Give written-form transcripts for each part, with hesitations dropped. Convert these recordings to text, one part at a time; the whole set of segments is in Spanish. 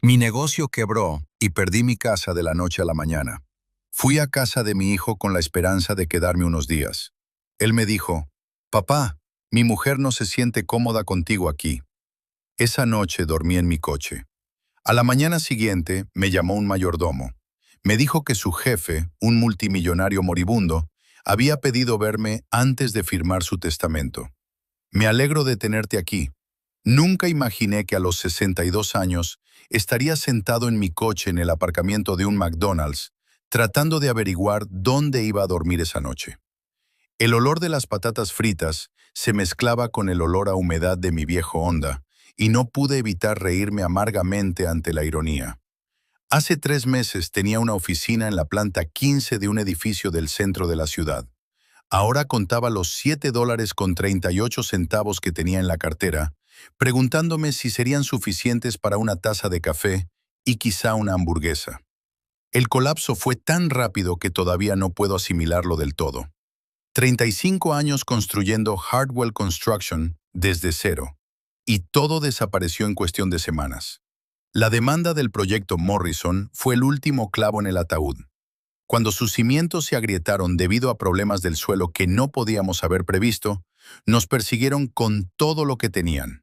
Mi negocio quebró y perdí mi casa de la noche a la mañana. Fui a casa de mi hijo con la esperanza de quedarme unos días. Él me dijo, «Papá, mi mujer no se siente cómoda contigo aquí». Esa noche dormí en mi coche. A la mañana siguiente me llamó un mayordomo. Me dijo que su jefe, un multimillonario moribundo, había pedido verme antes de firmar su testamento. «Me alegro de tenerte aquí. Nunca imaginé que a los 62 años estaría sentado en mi coche en el aparcamiento de un McDonald's, tratando de averiguar dónde iba a dormir esa noche. El olor de las patatas fritas se mezclaba con el olor a humedad de mi viejo Honda, y no pude evitar reírme amargamente ante la ironía. Hace 3 meses tenía una oficina en la planta 15 de un edificio del centro de la ciudad. Ahora contaba los $7.38 que tenía en la cartera, preguntándome si serían suficientes para una taza de café y quizá una hamburguesa. El colapso fue tan rápido que todavía no puedo asimilarlo del todo. 35 años construyendo Hardwell Construction desde cero, y todo desapareció en cuestión de semanas. La demanda del proyecto Morrison fue el último clavo en el ataúd. Cuando sus cimientos se agrietaron debido a problemas del suelo que no podíamos haber previsto, nos persiguieron con todo lo que tenían.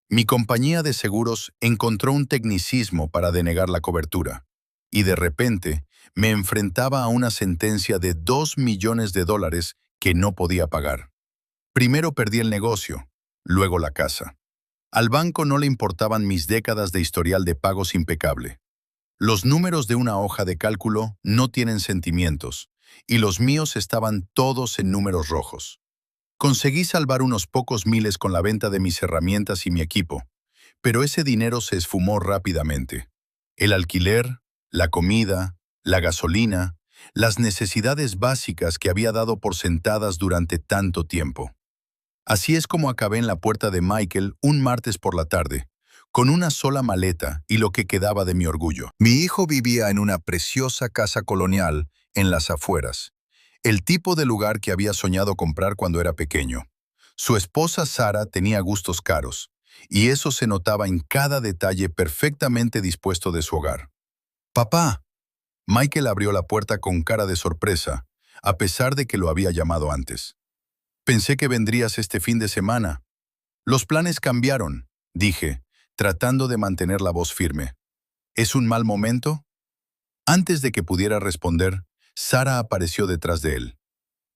Mi compañía de seguros encontró un tecnicismo para denegar la cobertura, y de repente me enfrentaba a una sentencia de $2 millones que no podía pagar. Primero perdí el negocio, luego la casa. Al banco no le importaban mis décadas de historial de pagos impecable. Los números de una hoja de cálculo no tienen sentimientos, y los míos estaban todos en números rojos. Conseguí salvar unos pocos miles con la venta de mis herramientas y mi equipo, pero ese dinero se esfumó rápidamente. El alquiler, la comida, la gasolina, las necesidades básicas que había dado por sentadas durante tanto tiempo. Así es como acabé en la puerta de Michael un martes por la tarde, con una sola maleta y lo que quedaba de mi orgullo. Mi hijo vivía en una preciosa casa colonial en las afueras, el tipo de lugar que había soñado comprar cuando era pequeño. Su esposa Sara tenía gustos caros, y eso se notaba en cada detalle perfectamente dispuesto de su hogar. «Papá». Michael abrió la puerta con cara de sorpresa, a pesar de que lo había llamado antes. «Pensé que vendrías este fin de semana». «Los planes cambiaron», dije, tratando de mantener la voz firme. «¿Es un mal momento?». Antes de que pudiera responder, Sara apareció detrás de él.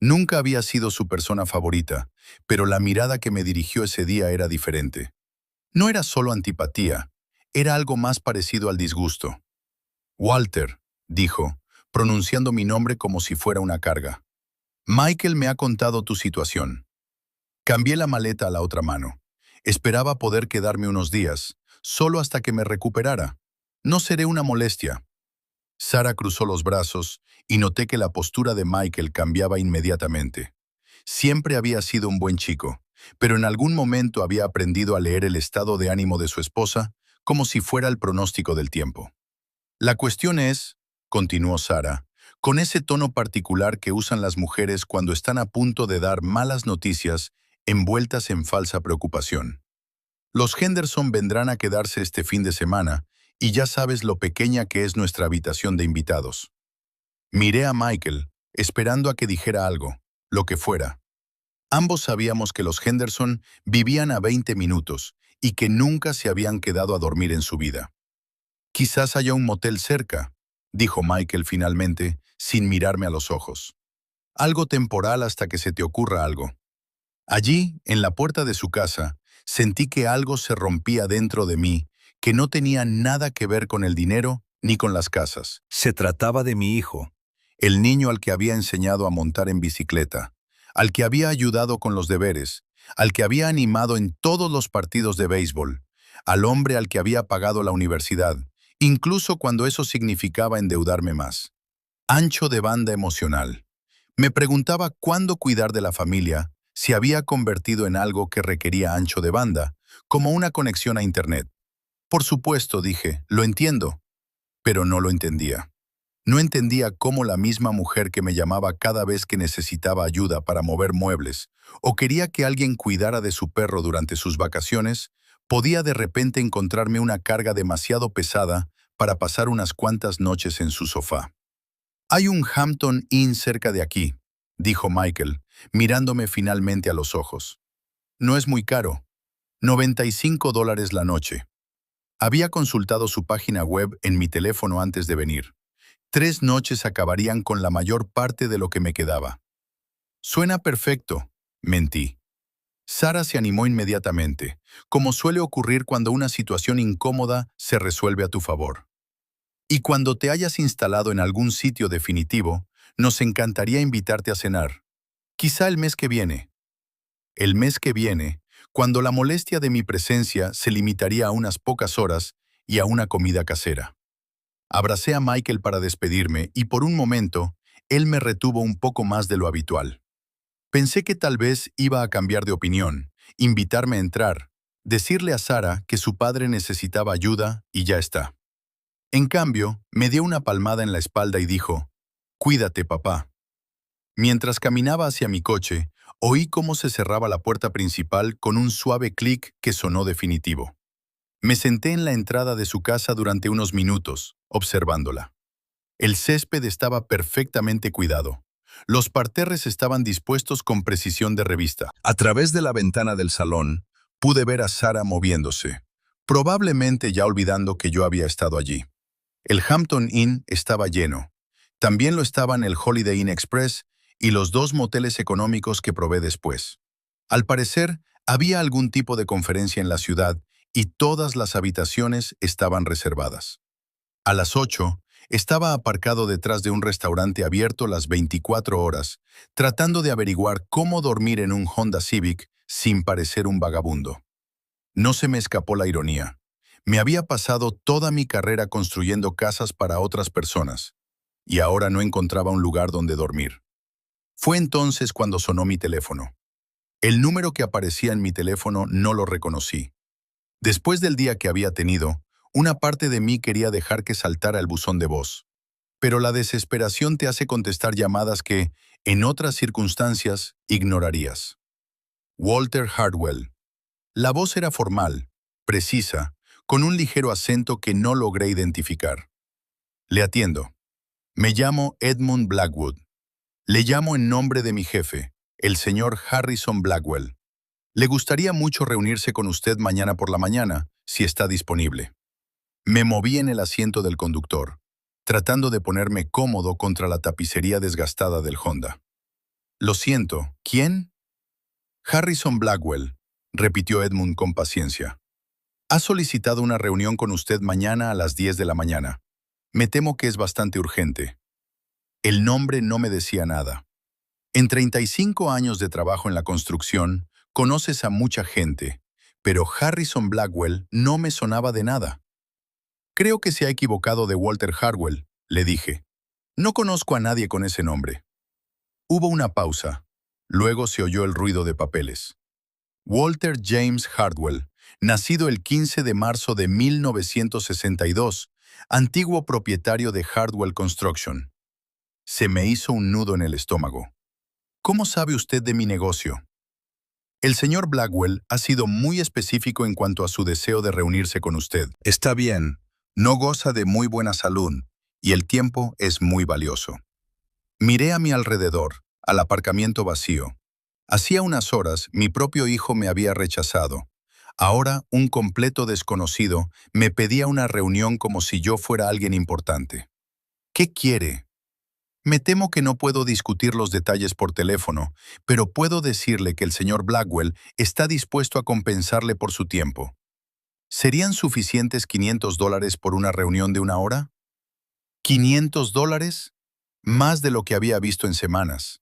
Nunca había sido su persona favorita, pero la mirada que me dirigió ese día era diferente. No era solo antipatía, era algo más parecido al disgusto. «Walter», dijo, pronunciando mi nombre como si fuera una carga. «Michael me ha contado tu situación». Cambié la maleta a la otra mano. Esperaba poder quedarme unos días, solo hasta que me recuperara. «No seré una molestia». Sara cruzó los brazos y noté que la postura de Michael cambiaba inmediatamente. Siempre había sido un buen chico, pero en algún momento había aprendido a leer el estado de ánimo de su esposa como si fuera el pronóstico del tiempo. «La cuestión es», continuó Sara, con ese tono particular que usan las mujeres cuando están a punto de dar malas noticias envueltas en falsa preocupación. «Los Henderson vendrán a quedarse este fin de semana, y ya sabes lo pequeña que es nuestra habitación de invitados». Miré a Michael, esperando a que dijera algo, lo que fuera. Ambos sabíamos que los Henderson vivían a 20 minutos y que nunca se habían quedado a dormir en su vida. «Quizás haya un motel cerca», dijo Michael finalmente, sin mirarme a los ojos. «Algo temporal hasta que se te ocurra algo». Allí, en la puerta de su casa, sentí que algo se rompía dentro de mí, que no tenía nada que ver con el dinero ni con las casas. Se trataba de mi hijo, el niño al que había enseñado a montar en bicicleta, al que había ayudado con los deberes, al que había animado en todos los partidos de béisbol, al hombre al que había pagado la universidad, incluso cuando eso significaba endeudarme más. Ancho de banda emocional. Me preguntaba cuándo cuidar de la familia se había convertido en algo que requería ancho de banda, como una conexión a Internet. «Por supuesto», dije, «lo entiendo». Pero no lo entendía. No entendía cómo la misma mujer que me llamaba cada vez que necesitaba ayuda para mover muebles o quería que alguien cuidara de su perro durante sus vacaciones, Podía de repente encontrarme una carga demasiado pesada para pasar unas cuantas noches en su sofá. «Hay un Hampton Inn cerca de aquí», dijo Michael, mirándome finalmente a los ojos. «No es muy caro, $95 la noche». Había consultado su página web en mi teléfono antes de venir. 3 noches acabarían con la mayor parte de lo que me quedaba. «Suena perfecto», mentí. Sara se animó inmediatamente, como suele ocurrir cuando una situación incómoda se resuelve a tu favor. «Y cuando te hayas instalado en algún sitio definitivo, nos encantaría invitarte a cenar. Quizá el mes que viene». El mes que viene, cuando la molestia de mi presencia se limitaría a unas pocas horas y a una comida casera. Abracé a Michael para despedirme y por un momento, él me retuvo un poco más de lo habitual. Pensé que tal vez iba a cambiar de opinión, invitarme a entrar, decirle a Sara que su padre necesitaba ayuda y ya está. En cambio, me dio una palmada en la espalda y dijo, «Cuídate, papá». Mientras caminaba hacia mi coche, oí cómo se cerraba la puerta principal con un suave clic que sonó definitivo. Me senté en la entrada de su casa durante unos minutos, observándola. El césped estaba perfectamente cuidado. Los parterres estaban dispuestos con precisión de revista. A través de la ventana del salón, pude ver a Sara moviéndose, probablemente ya olvidando que yo había estado allí. El Hampton Inn estaba lleno. También lo estaban el Holiday Inn Express y los 2 moteles económicos que probé después. Al parecer, había algún tipo de conferencia en la ciudad y todas las habitaciones estaban reservadas. A las 8, estaba aparcado detrás de un restaurante abierto las 24 horas, tratando de averiguar cómo dormir en un Honda Civic sin parecer un vagabundo. No se me escapó la ironía. Me había pasado toda mi carrera construyendo casas para otras personas, y ahora no encontraba un lugar donde dormir. Fue entonces cuando sonó mi teléfono. El número que aparecía en mi teléfono no lo reconocí. Después del día que había tenido, una parte de mí quería dejar que saltara el buzón de voz. Pero la desesperación te hace contestar llamadas que, en otras circunstancias, ignorarías. Walter Hardwell. La voz era formal, precisa, con un ligero acento que no logré identificar. Le atiendo. Me llamo Edmund Blackwood. Le llamo en nombre de mi jefe, el señor Harrison Blackwell. Le gustaría mucho reunirse con usted mañana por la mañana, si está disponible. Me moví en el asiento del conductor, tratando de ponerme cómodo contra la tapicería desgastada del Honda. «Lo siento, ¿quién?» «Harrison Blackwell», repitió Edmund con paciencia. «Ha solicitado una reunión con usted mañana a las 10 de la mañana. Me temo que es bastante urgente». El nombre no me decía nada. En 35 años de trabajo en la construcción, conoces a mucha gente, pero Harrison Blackwell no me sonaba de nada. «Creo que se ha equivocado de Walter Hardwell», le dije. «No conozco a nadie con ese nombre». Hubo una pausa. Luego se oyó el ruido de papeles. Walter James Hardwell, nacido el 15 de marzo de 1962, antiguo propietario de Hardwell Construction. Se me hizo un nudo en el estómago. «¿Cómo sabe usted de mi negocio?» «El señor Blackwell ha sido muy específico en cuanto a su deseo de reunirse con usted». «Está bien. No goza de muy buena salud, y el tiempo es muy valioso». Miré a mi alrededor, al aparcamiento vacío. Hacía unas horas, mi propio hijo me había rechazado. Ahora, un completo desconocido me pedía una reunión como si yo fuera alguien importante. «¿Qué quiere?» «Me temo que no puedo discutir los detalles por teléfono, pero puedo decirle que el señor Blackwell está dispuesto a compensarle por su tiempo». ¿Serían suficientes $500 por una reunión de una hora? ¿$500? Más de lo que había visto en semanas.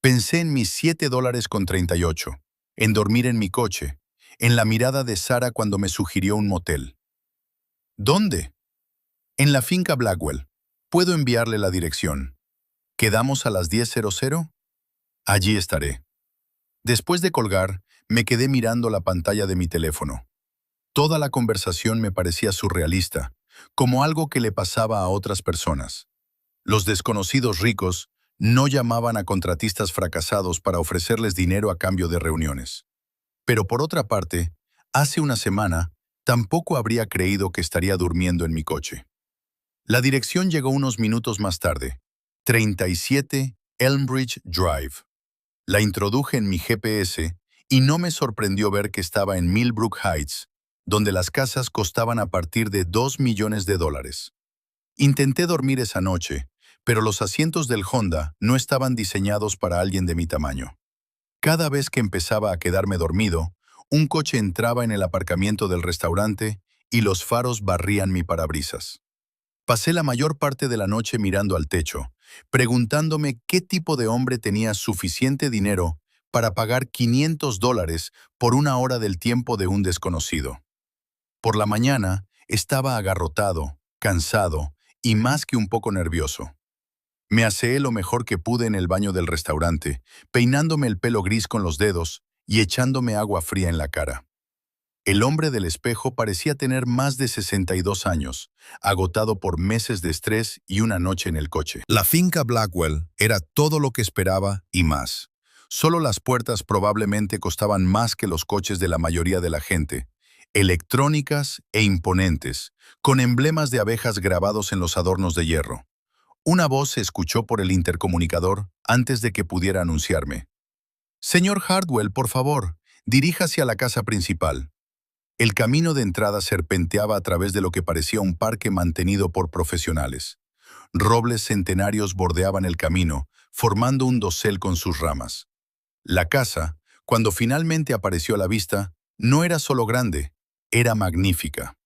Pensé en mis $7.38, en dormir en mi coche, en la mirada de Sara cuando me sugirió un motel. «¿Dónde?» «En la finca Blackwell. Puedo enviarle la dirección». «¿Quedamos a las 10:00? Allí estaré». Después de colgar, me quedé mirando la pantalla de mi teléfono. Toda la conversación me parecía surrealista, como algo que le pasaba a otras personas. Los desconocidos ricos no llamaban a contratistas fracasados para ofrecerles dinero a cambio de reuniones. Pero por otra parte, Hace una semana, tampoco habría creído que estaría durmiendo en mi coche. La dirección llegó unos minutos más tarde. 37 Elmbridge Drive. La introduje en mi GPS y no me sorprendió ver que estaba en Millbrook Heights, donde las casas costaban a partir de $2 millones. Intenté dormir esa noche, pero los asientos del Honda no estaban diseñados para alguien de mi tamaño. Cada vez que empezaba a quedarme dormido, un coche entraba en el aparcamiento del restaurante y los faros barrían mi parabrisas. Pasé la mayor parte de la noche mirando al techo, preguntándome qué tipo de hombre tenía suficiente dinero para pagar $500 por una hora del tiempo de un desconocido. Por la mañana, estaba agarrotado, cansado y más que un poco nervioso. Me aseé lo mejor que pude en el baño del restaurante, peinándome el pelo gris con los dedos y echándome agua fría en la cara. El hombre del espejo parecía tener más de 62 años, agotado por meses de estrés y una noche en el coche. La finca Blackwell era todo lo que esperaba y más. Solo las puertas probablemente costaban más que los coches de la mayoría de la gente, electrónicas e imponentes, con emblemas de abejas grabados en los adornos de hierro. Una voz se escuchó por el intercomunicador antes de que pudiera anunciarme. «Señor Hardwell, por favor, diríjase a la casa principal». El camino de entrada serpenteaba a través de lo que parecía un parque mantenido por profesionales. Robles centenarios bordeaban el camino, formando un dosel con sus ramas. La casa, cuando finalmente apareció a la vista, no era solo grande, era magnífica.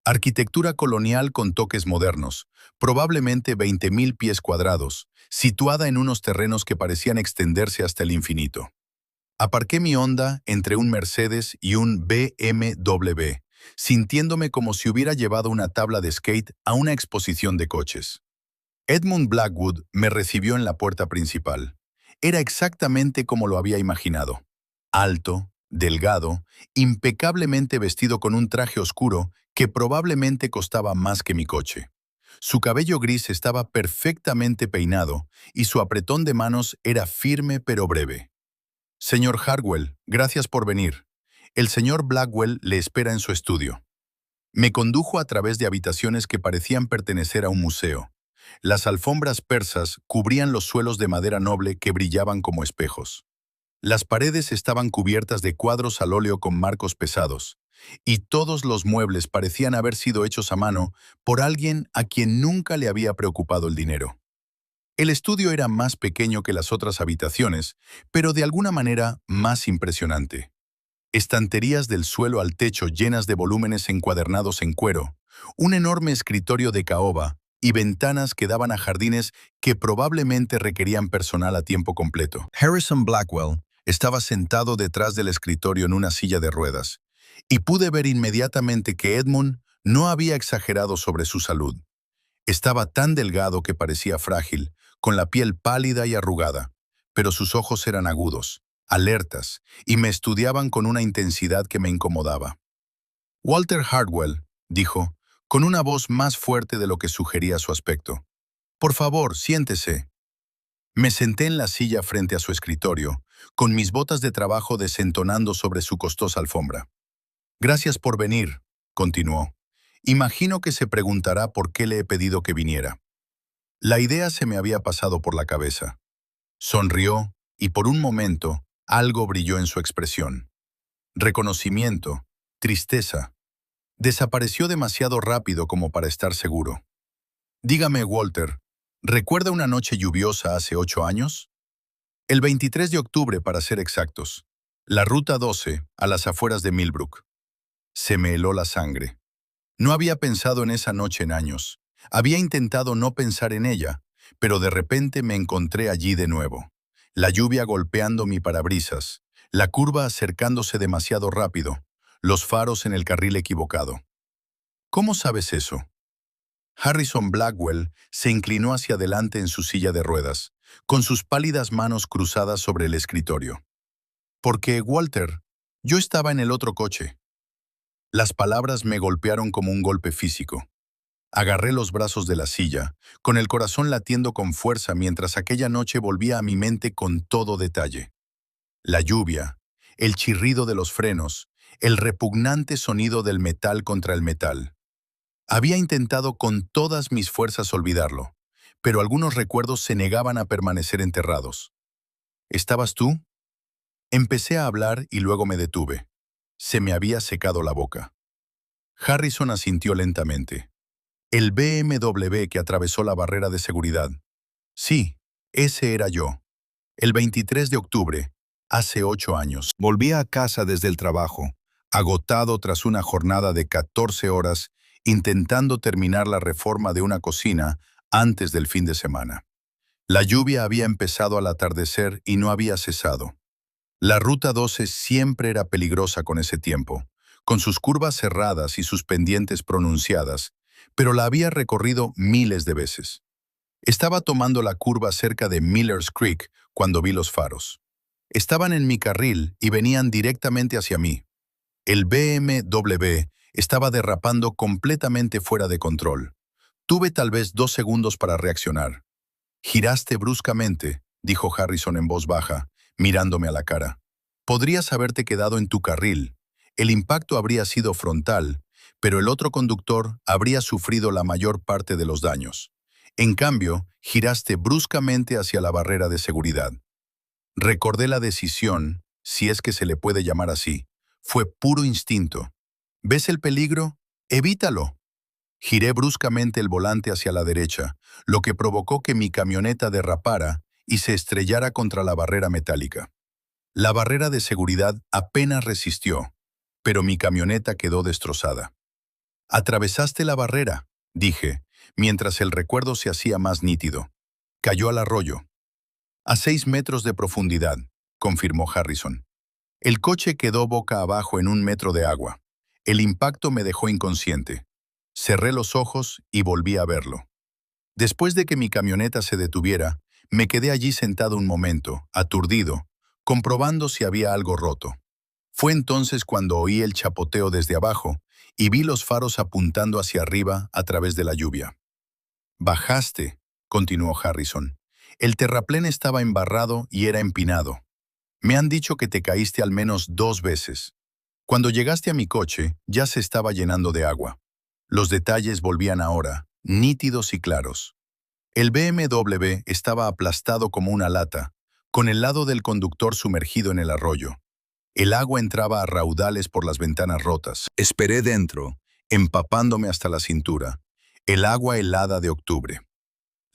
Arquitectura colonial con toques modernos, probablemente 20.000 pies cuadrados, situada en unos terrenos que parecían extenderse hasta el infinito. Aparqué mi Honda entre un Mercedes y un BMW, sintiéndome como si hubiera llevado una tabla de skate a una exposición de coches. Edmund Blackwood me recibió en la puerta principal. Era exactamente como lo había imaginado. Alto, delgado, impecablemente vestido con un traje oscuro que probablemente costaba más que mi coche. Su cabello gris estaba perfectamente peinado y su apretón de manos era firme pero breve. «Señor Hardwell, gracias por venir. El señor Blackwell le espera en su estudio». Me condujo a través de habitaciones que parecían pertenecer a un museo. Las alfombras persas cubrían los suelos de madera noble que brillaban como espejos. Las paredes estaban cubiertas de cuadros al óleo con marcos pesados, y todos los muebles parecían haber sido hechos a mano por alguien a quien nunca le había preocupado el dinero. El estudio era más pequeño que las otras habitaciones, pero de alguna manera más impresionante. Estanterías del suelo al techo llenas de volúmenes encuadernados en cuero, un enorme escritorio de caoba y ventanas que daban a jardines que probablemente requerían personal a tiempo completo. Harrison Blackwell estaba sentado detrás del escritorio en una silla de ruedas, y pude ver inmediatamente que Edmund no había exagerado sobre su salud. Estaba tan delgado que parecía frágil, con la piel pálida y arrugada, pero sus ojos eran agudos, alertas, y me estudiaban con una intensidad que me incomodaba. «Walter Hardwell», dijo, con una voz más fuerte de lo que sugería su aspecto. «Por favor, siéntese». Me senté en la silla frente a su escritorio, con mis botas de trabajo desentonando sobre su costosa alfombra. «Gracias por venir», continuó. «Imagino que se preguntará por qué le he pedido que viniera». La idea se me había pasado por la cabeza. Sonrió y por un momento algo brilló en su expresión. Reconocimiento, tristeza. Desapareció demasiado rápido como para estar seguro. «Dígame, Walter, ¿recuerda una noche lluviosa hace 8 años? El 23 de octubre, para ser exactos. La Ruta 12, a las afueras de Millbrook». Se me heló la sangre. No había pensado en esa noche en años. Había intentado no pensar en ella, pero de repente me encontré allí de nuevo. La lluvia golpeando mi parabrisas, la curva acercándose demasiado rápido, los faros en el carril equivocado. «¿Cómo sabes eso?» Harrison Blackwell se inclinó hacia adelante en su silla de ruedas, con sus pálidas manos cruzadas sobre el escritorio. «Porque, Walter, yo estaba en el otro coche». Las palabras me golpearon como un golpe físico. Agarré los brazos de la silla, con el corazón latiendo con fuerza mientras aquella noche volvía a mi mente con todo detalle. La lluvia, el chirrido de los frenos, el repugnante sonido del metal contra el metal. Había intentado con todas mis fuerzas olvidarlo, pero algunos recuerdos se negaban a permanecer enterrados. ¿Estabas tú? Empecé a hablar y luego me detuve. Se me había secado la boca. Harrison asintió lentamente. El BMW que atravesó la barrera de seguridad. Sí, ese era yo. El 23 de octubre, hace 8 años. Volví a casa desde el trabajo, agotado tras una jornada de 14 horas, intentando terminar la reforma de una cocina antes del fin de semana. La lluvia había empezado al atardecer y no había cesado. La Ruta 12 siempre era peligrosa con ese tiempo, con sus curvas cerradas y sus pendientes pronunciadas, pero la había recorrido miles de veces. Estaba tomando la curva cerca de Miller's Creek cuando vi los faros. Estaban en mi carril y venían directamente hacia mí. El BMW estaba derrapando completamente fuera de control. Tuve tal vez 2 segundos para reaccionar. Giraste bruscamente, dijo Harrison en voz baja, mirándome a la cara. Podrías haberte quedado en tu carril. El impacto habría sido frontal, pero el otro conductor habría sufrido la mayor parte de los daños. En cambio, giraste bruscamente hacia la barrera de seguridad. Recordé la decisión, si es que se le puede llamar así. Fue puro instinto. ¿Ves el peligro? Evítalo. Giré bruscamente el volante hacia la derecha, lo que provocó que mi camioneta derrapara y se estrellara contra la barrera metálica. La barrera de seguridad apenas resistió, pero mi camioneta quedó destrozada. «Atravesaste la barrera», dije, mientras el recuerdo se hacía más nítido. Cayó al arroyo. «A 6 metros de profundidad», confirmó Harrison. El coche quedó boca abajo en 1 metro de agua. El impacto me dejó inconsciente. Cerré los ojos y volví a verlo. Después de que mi camioneta se detuviera, me quedé allí sentado un momento, aturdido, comprobando si había algo roto. Fue entonces cuando oí el chapoteo desde abajo y vi los faros apuntando hacia arriba a través de la lluvia. «Bajaste», continuó Harrison. «El terraplén estaba embarrado y era empinado. Me han dicho que te caíste al menos 2 veces. Cuando llegaste a mi coche, ya se estaba llenando de agua. Los detalles volvían ahora, nítidos y claros. El BMW estaba aplastado como una lata, con el lado del conductor sumergido en el arroyo. El agua entraba a raudales por las ventanas rotas. Esperé dentro, empapándome hasta la cintura. El agua helada de octubre.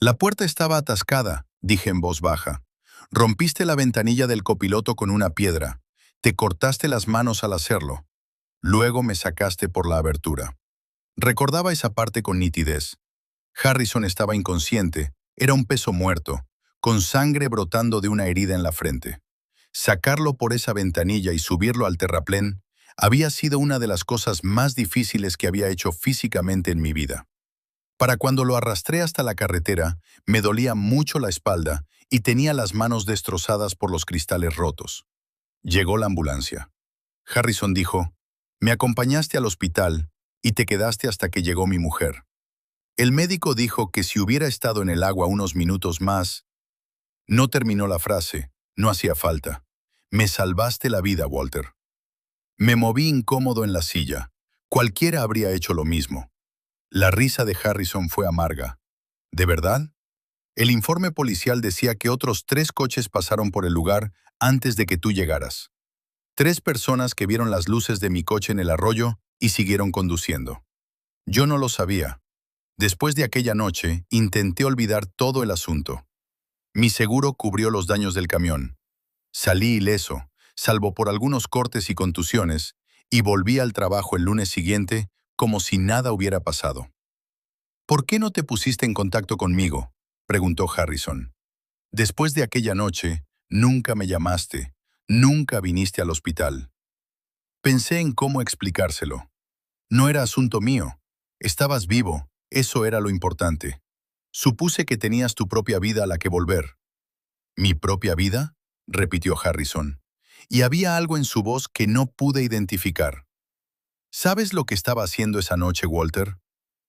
«La puerta estaba atascada», dije en voz baja. «Rompiste la ventanilla del copiloto con una piedra. Te cortaste las manos al hacerlo. Luego me sacaste por la abertura». Recordaba esa parte con nitidez. Harrison estaba inconsciente, era un peso muerto, con sangre brotando de una herida en la frente. Sacarlo por esa ventanilla y subirlo al terraplén había sido una de las cosas más difíciles que había hecho físicamente en mi vida. Para cuando lo arrastré hasta la carretera, me dolía mucho la espalda y tenía las manos destrozadas por los cristales rotos. Llegó la ambulancia. Harrison dijo, «Me acompañaste al hospital y te quedaste hasta que llegó mi mujer. El médico dijo que si hubiera estado en el agua unos minutos más». No terminó la frase, no hacía falta. «Me salvaste la vida, Walter». Me moví incómodo en la silla. Cualquiera habría hecho lo mismo. La risa de Harrison fue amarga. «¿De verdad?» El informe policial decía que otros 3 coches pasaron por el lugar antes de que tú llegaras. 3 personas que vieron las luces de mi coche en el arroyo y siguieron conduciendo. Yo no lo sabía. Después de aquella noche, intenté olvidar todo el asunto. Mi seguro cubrió los daños del camión. Salí ileso, salvo por algunos cortes y contusiones, y volví al trabajo el lunes siguiente como si nada hubiera pasado. «¿Por qué no te pusiste en contacto conmigo?», preguntó Harrison. «Después de aquella noche, nunca me llamaste, nunca viniste al hospital». Pensé en cómo explicárselo. No era asunto mío. Estabas vivo, eso era lo importante. Supuse que tenías tu propia vida a la que volver. «¿Mi propia vida?», repitió Harrison. Y había algo en su voz que no pude identificar. «¿Sabes lo que estaba haciendo esa noche, Walter?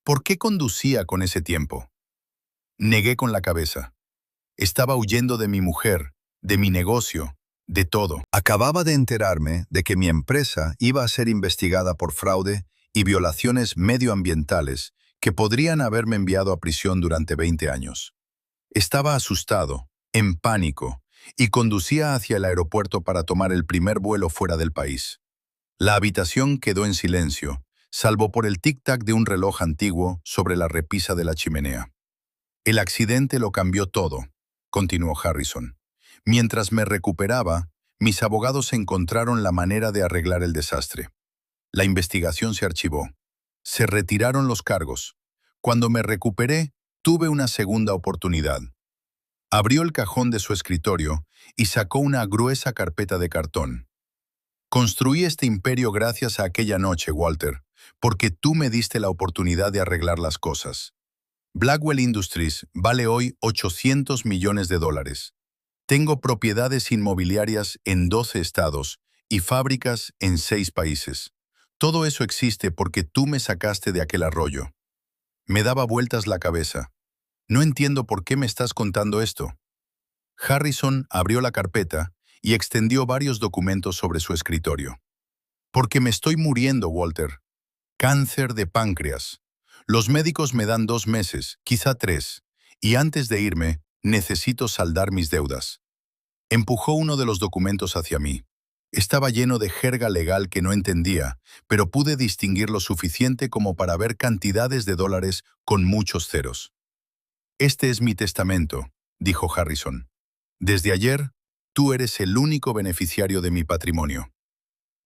¿Por qué conducía con ese tiempo?» Negué con la cabeza. Estaba huyendo de mi mujer, de mi negocio, De todo. Acababa de enterarme de que mi empresa iba a ser investigada por fraude y violaciones medioambientales que podrían haberme enviado a prisión durante 20 años. Estaba asustado, en pánico, y conducía hacia el aeropuerto para tomar el primer vuelo fuera del país. La habitación quedó en silencio, salvo por el tic-tac de un reloj antiguo sobre la repisa de la chimenea. El accidente lo cambió todo, continuó Harrison. Mientras me recuperaba, mis abogados encontraron la manera de arreglar el desastre. La investigación se archivó. Se retiraron los cargos. Cuando me recuperé, tuve una segunda oportunidad. Abrió el cajón de su escritorio y sacó una gruesa carpeta de cartón. Construí este imperio gracias a aquella noche, Walter, porque tú me diste la oportunidad de arreglar las cosas. Blackwell Industries vale hoy $800 millones. Tengo propiedades inmobiliarias en 12 estados y fábricas en 6 países. Todo eso existe porque tú me sacaste de aquel arroyo. Me daba vueltas la cabeza. No entiendo por qué me estás contando esto. Harrison abrió la carpeta y extendió varios documentos sobre su escritorio. Porque me estoy muriendo, Walter. Cáncer de páncreas. Los médicos me dan 2 meses, quizá 3, y antes de irme, necesito saldar mis deudas. Empujó uno de los documentos hacia mí. Estaba lleno de jerga legal que no entendía, pero pude distinguir lo suficiente como para ver cantidades de dólares con muchos ceros. Este es mi testamento, dijo Harrison. Desde ayer, tú eres el único beneficiario de mi patrimonio.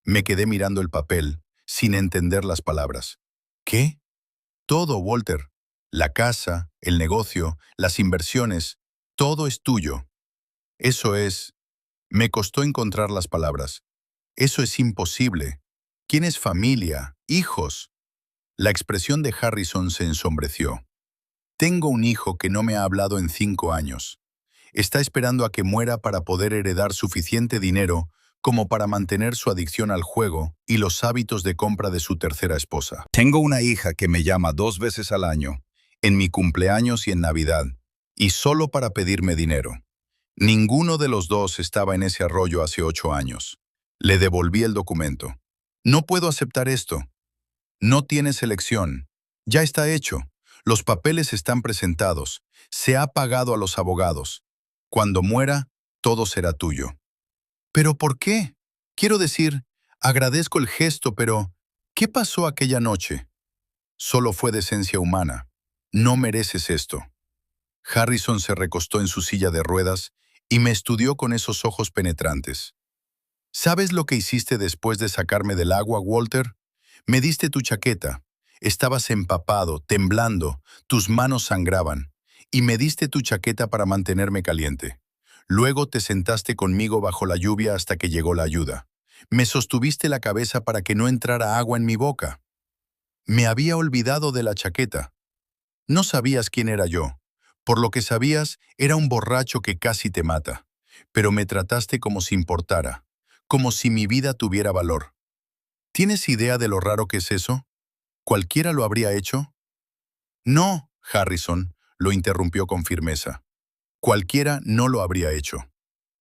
Me quedé mirando el papel, sin entender las palabras. ¿Qué? Todo, Walter. La casa, el negocio, las inversiones, todo es tuyo. Eso es... Me costó encontrar las palabras. Eso es imposible. ¿Tienes familia, hijos? La expresión de Harrison se ensombreció. Tengo un hijo que no me ha hablado en 5 años. Está esperando a que muera para poder heredar suficiente dinero como para mantener su adicción al juego y los hábitos de compra de su tercera esposa. Tengo una hija que me llama 2 veces al año, en mi cumpleaños y en Navidad, y solo para pedirme dinero. Ninguno de los dos estaba en ese arroyo hace 8 años. Le devolví el documento. No puedo aceptar esto. No tienes elección. Ya está hecho. Los papeles están presentados. Se ha pagado a los abogados. Cuando muera, todo será tuyo. ¿Pero por qué? Quiero decir, agradezco el gesto, pero ¿qué pasó aquella noche? Solo fue decencia humana. No mereces esto. Harrison se recostó en su silla de ruedas y me estudió con esos ojos penetrantes. ¿Sabes lo que hiciste después de sacarme del agua, Walter? Me diste tu chaqueta. Estabas empapado, temblando, tus manos sangraban, y me diste tu chaqueta para mantenerme caliente. Luego te sentaste conmigo bajo la lluvia hasta que llegó la ayuda. Me sostuviste la cabeza para que no entrara agua en mi boca. Me había olvidado de la chaqueta. No sabías quién era yo. Por lo que sabías, era un borracho que casi te mata. Pero me trataste como si importara, como si mi vida tuviera valor. ¿Tienes idea de lo raro que es eso? ¿Cualquiera lo habría hecho? No, Harrison, lo interrumpió con firmeza. Cualquiera no lo habría hecho.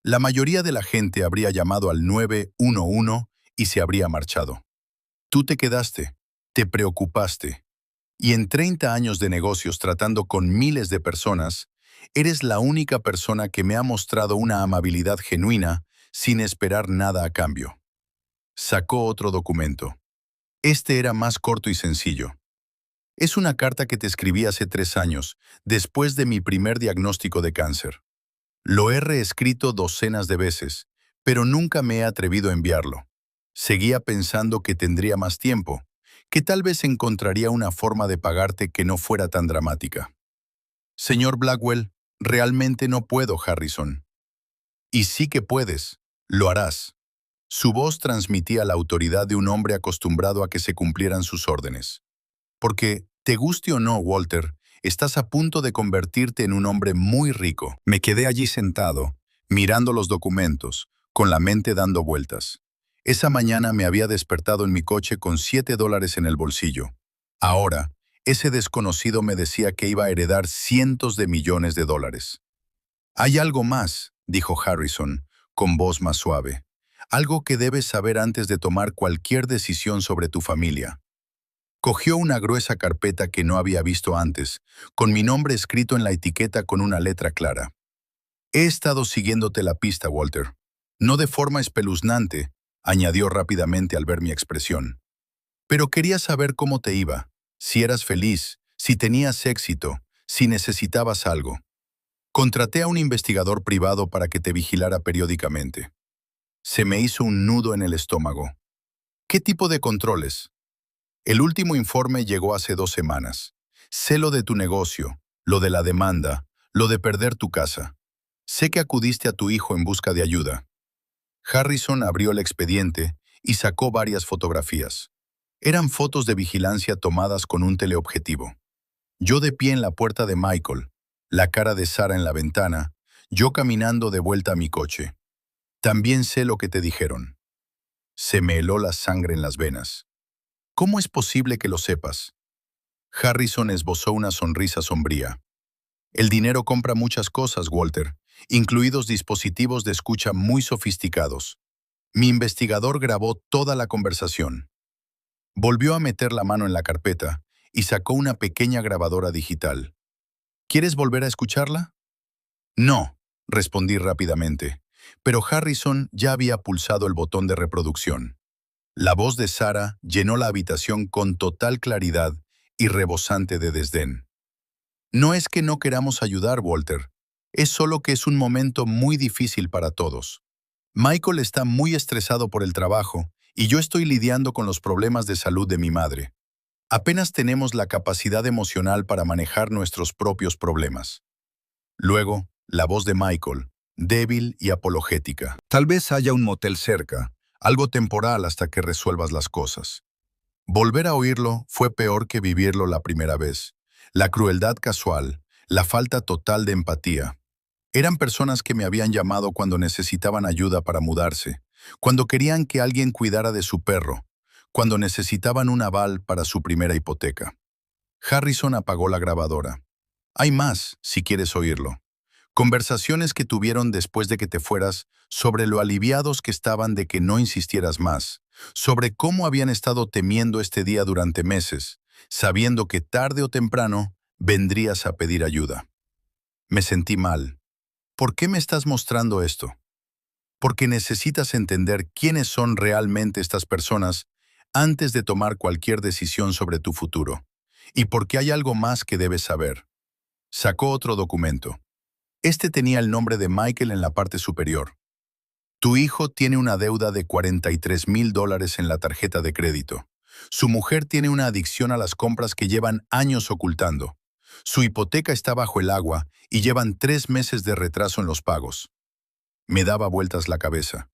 La mayoría de la gente habría llamado al 911 y se habría marchado. Tú te quedaste, te preocupaste, y en 30 años de negocios tratando con miles de personas, eres la única persona que me ha mostrado una amabilidad genuina sin esperar nada a cambio. Sacó otro documento. Este era más corto y sencillo. Es una carta que te escribí hace 3 años, después de mi primer diagnóstico de cáncer. Lo he reescrito docenas de veces, pero nunca me he atrevido a enviarlo. Seguía pensando que tendría más tiempo, que tal vez encontraría una forma de pagarte que no fuera tan dramática. Señor Blackwell, realmente no puedo, Harrison. Y sí que puedes, lo harás. Su voz transmitía la autoridad de un hombre acostumbrado a que se cumplieran sus órdenes. Porque, te guste o no, Walter, estás a punto de convertirte en un hombre muy rico. Me quedé allí sentado, mirando los documentos, con la mente dando vueltas. Esa mañana me había despertado en mi coche con $7 en el bolsillo. Ahora, ese desconocido me decía que iba a heredar cientos de millones de dólares. Hay algo más, dijo Harrison, con voz más suave. Algo que debes saber antes de tomar cualquier decisión sobre tu familia. Cogió una gruesa carpeta que no había visto antes, con mi nombre escrito en la etiqueta con una letra clara. He estado siguiéndote la pista, Walter. No de forma espeluznante, añadió rápidamente al ver mi expresión. Pero quería saber cómo te iba, si eras feliz, si tenías éxito, si necesitabas algo. Contraté a un investigador privado para que te vigilara periódicamente. Se me hizo un nudo en el estómago. ¿Qué tipo de controles? El último informe llegó hace 2 semanas. Sé lo de tu negocio, lo de la demanda, lo de perder tu casa. Sé que acudiste a tu hijo en busca de ayuda. Harrison abrió el expediente y sacó varias fotografías. Eran fotos de vigilancia tomadas con un teleobjetivo. Yo de pie en la puerta de Michael, la cara de Sara en la ventana, yo caminando de vuelta a mi coche. También sé lo que te dijeron. Se me heló la sangre en las venas. ¿Cómo es posible que lo sepas? Harrison esbozó una sonrisa sombría. El dinero compra muchas cosas, Walter, incluidos dispositivos de escucha muy sofisticados. Mi investigador grabó toda la conversación. Volvió a meter la mano en la carpeta y sacó una pequeña grabadora digital. ¿Quieres volver a escucharla? No, respondí rápidamente, pero Harrison ya había pulsado el botón de reproducción. La voz de Sara llenó la habitación con total claridad y rebosante de desdén. No es que no queramos ayudar, Walter. Es solo que es un momento muy difícil para todos. Michael está muy estresado por el trabajo y yo estoy lidiando con los problemas de salud de mi madre. Apenas tenemos la capacidad emocional para manejar nuestros propios problemas. Luego, la voz de Michael, débil y apologética. Tal vez haya un motel cerca, algo temporal hasta que resuelvas las cosas. Volver a oírlo fue peor que vivirlo la primera vez. La crueldad casual, la falta total de empatía. Eran personas que me habían llamado cuando necesitaban ayuda para mudarse, cuando querían que alguien cuidara de su perro, cuando necesitaban un aval para su primera hipoteca. Harrison apagó la grabadora. Hay más, si quieres oírlo. Conversaciones que tuvieron después de que te fueras sobre lo aliviados que estaban de que no insistieras más, sobre cómo habían estado temiendo este día durante meses, sabiendo que tarde o temprano vendrías a pedir ayuda. Me sentí mal. ¿Por qué me estás mostrando esto? Porque necesitas entender quiénes son realmente estas personas antes de tomar cualquier decisión sobre tu futuro. Y porque hay algo más que debes saber. Sacó otro documento. Este tenía el nombre de Michael en la parte superior. Tu hijo tiene una deuda de $43,000 en la tarjeta de crédito. Su mujer tiene una adicción a las compras que llevan años ocultando. Su hipoteca está bajo el agua y llevan 3 meses de retraso en los pagos. Me daba vueltas la cabeza.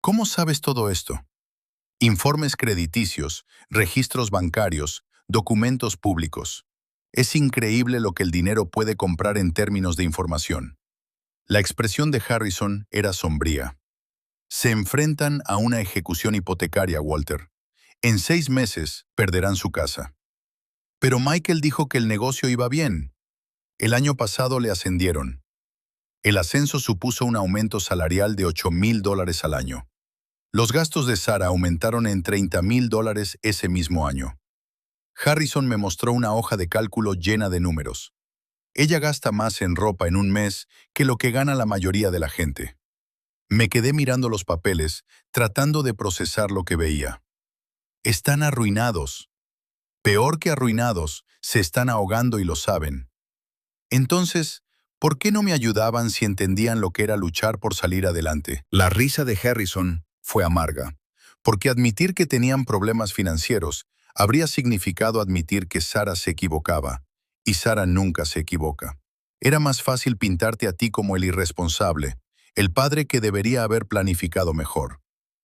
¿Cómo sabes todo esto? Informes crediticios, registros bancarios, documentos públicos. Es increíble lo que el dinero puede comprar en términos de información. La expresión de Harrison era sombría. Se enfrentan a una ejecución hipotecaria, Walter. En 6 meses perderán su casa. Pero Michael dijo que el negocio iba bien. El año pasado le ascendieron. El ascenso supuso un aumento salarial de $8,000 al año. Los gastos de Sara aumentaron en $30,000 ese mismo año. Harrison me mostró una hoja de cálculo llena de números. Ella gasta más en ropa en un mes que lo que gana la mayoría de la gente. Me quedé mirando los papeles, tratando de procesar lo que veía. Están arruinados. Peor que arruinados, se están ahogando y lo saben. Entonces, ¿por qué no me ayudaban si entendían lo que era luchar por salir adelante? La risa de Harrison fue amarga, porque admitir que tenían problemas financieros habría significado admitir que Sara se equivocaba, y Sara nunca se equivoca. Era más fácil pintarte a ti como el irresponsable, el padre que debería haber planificado mejor.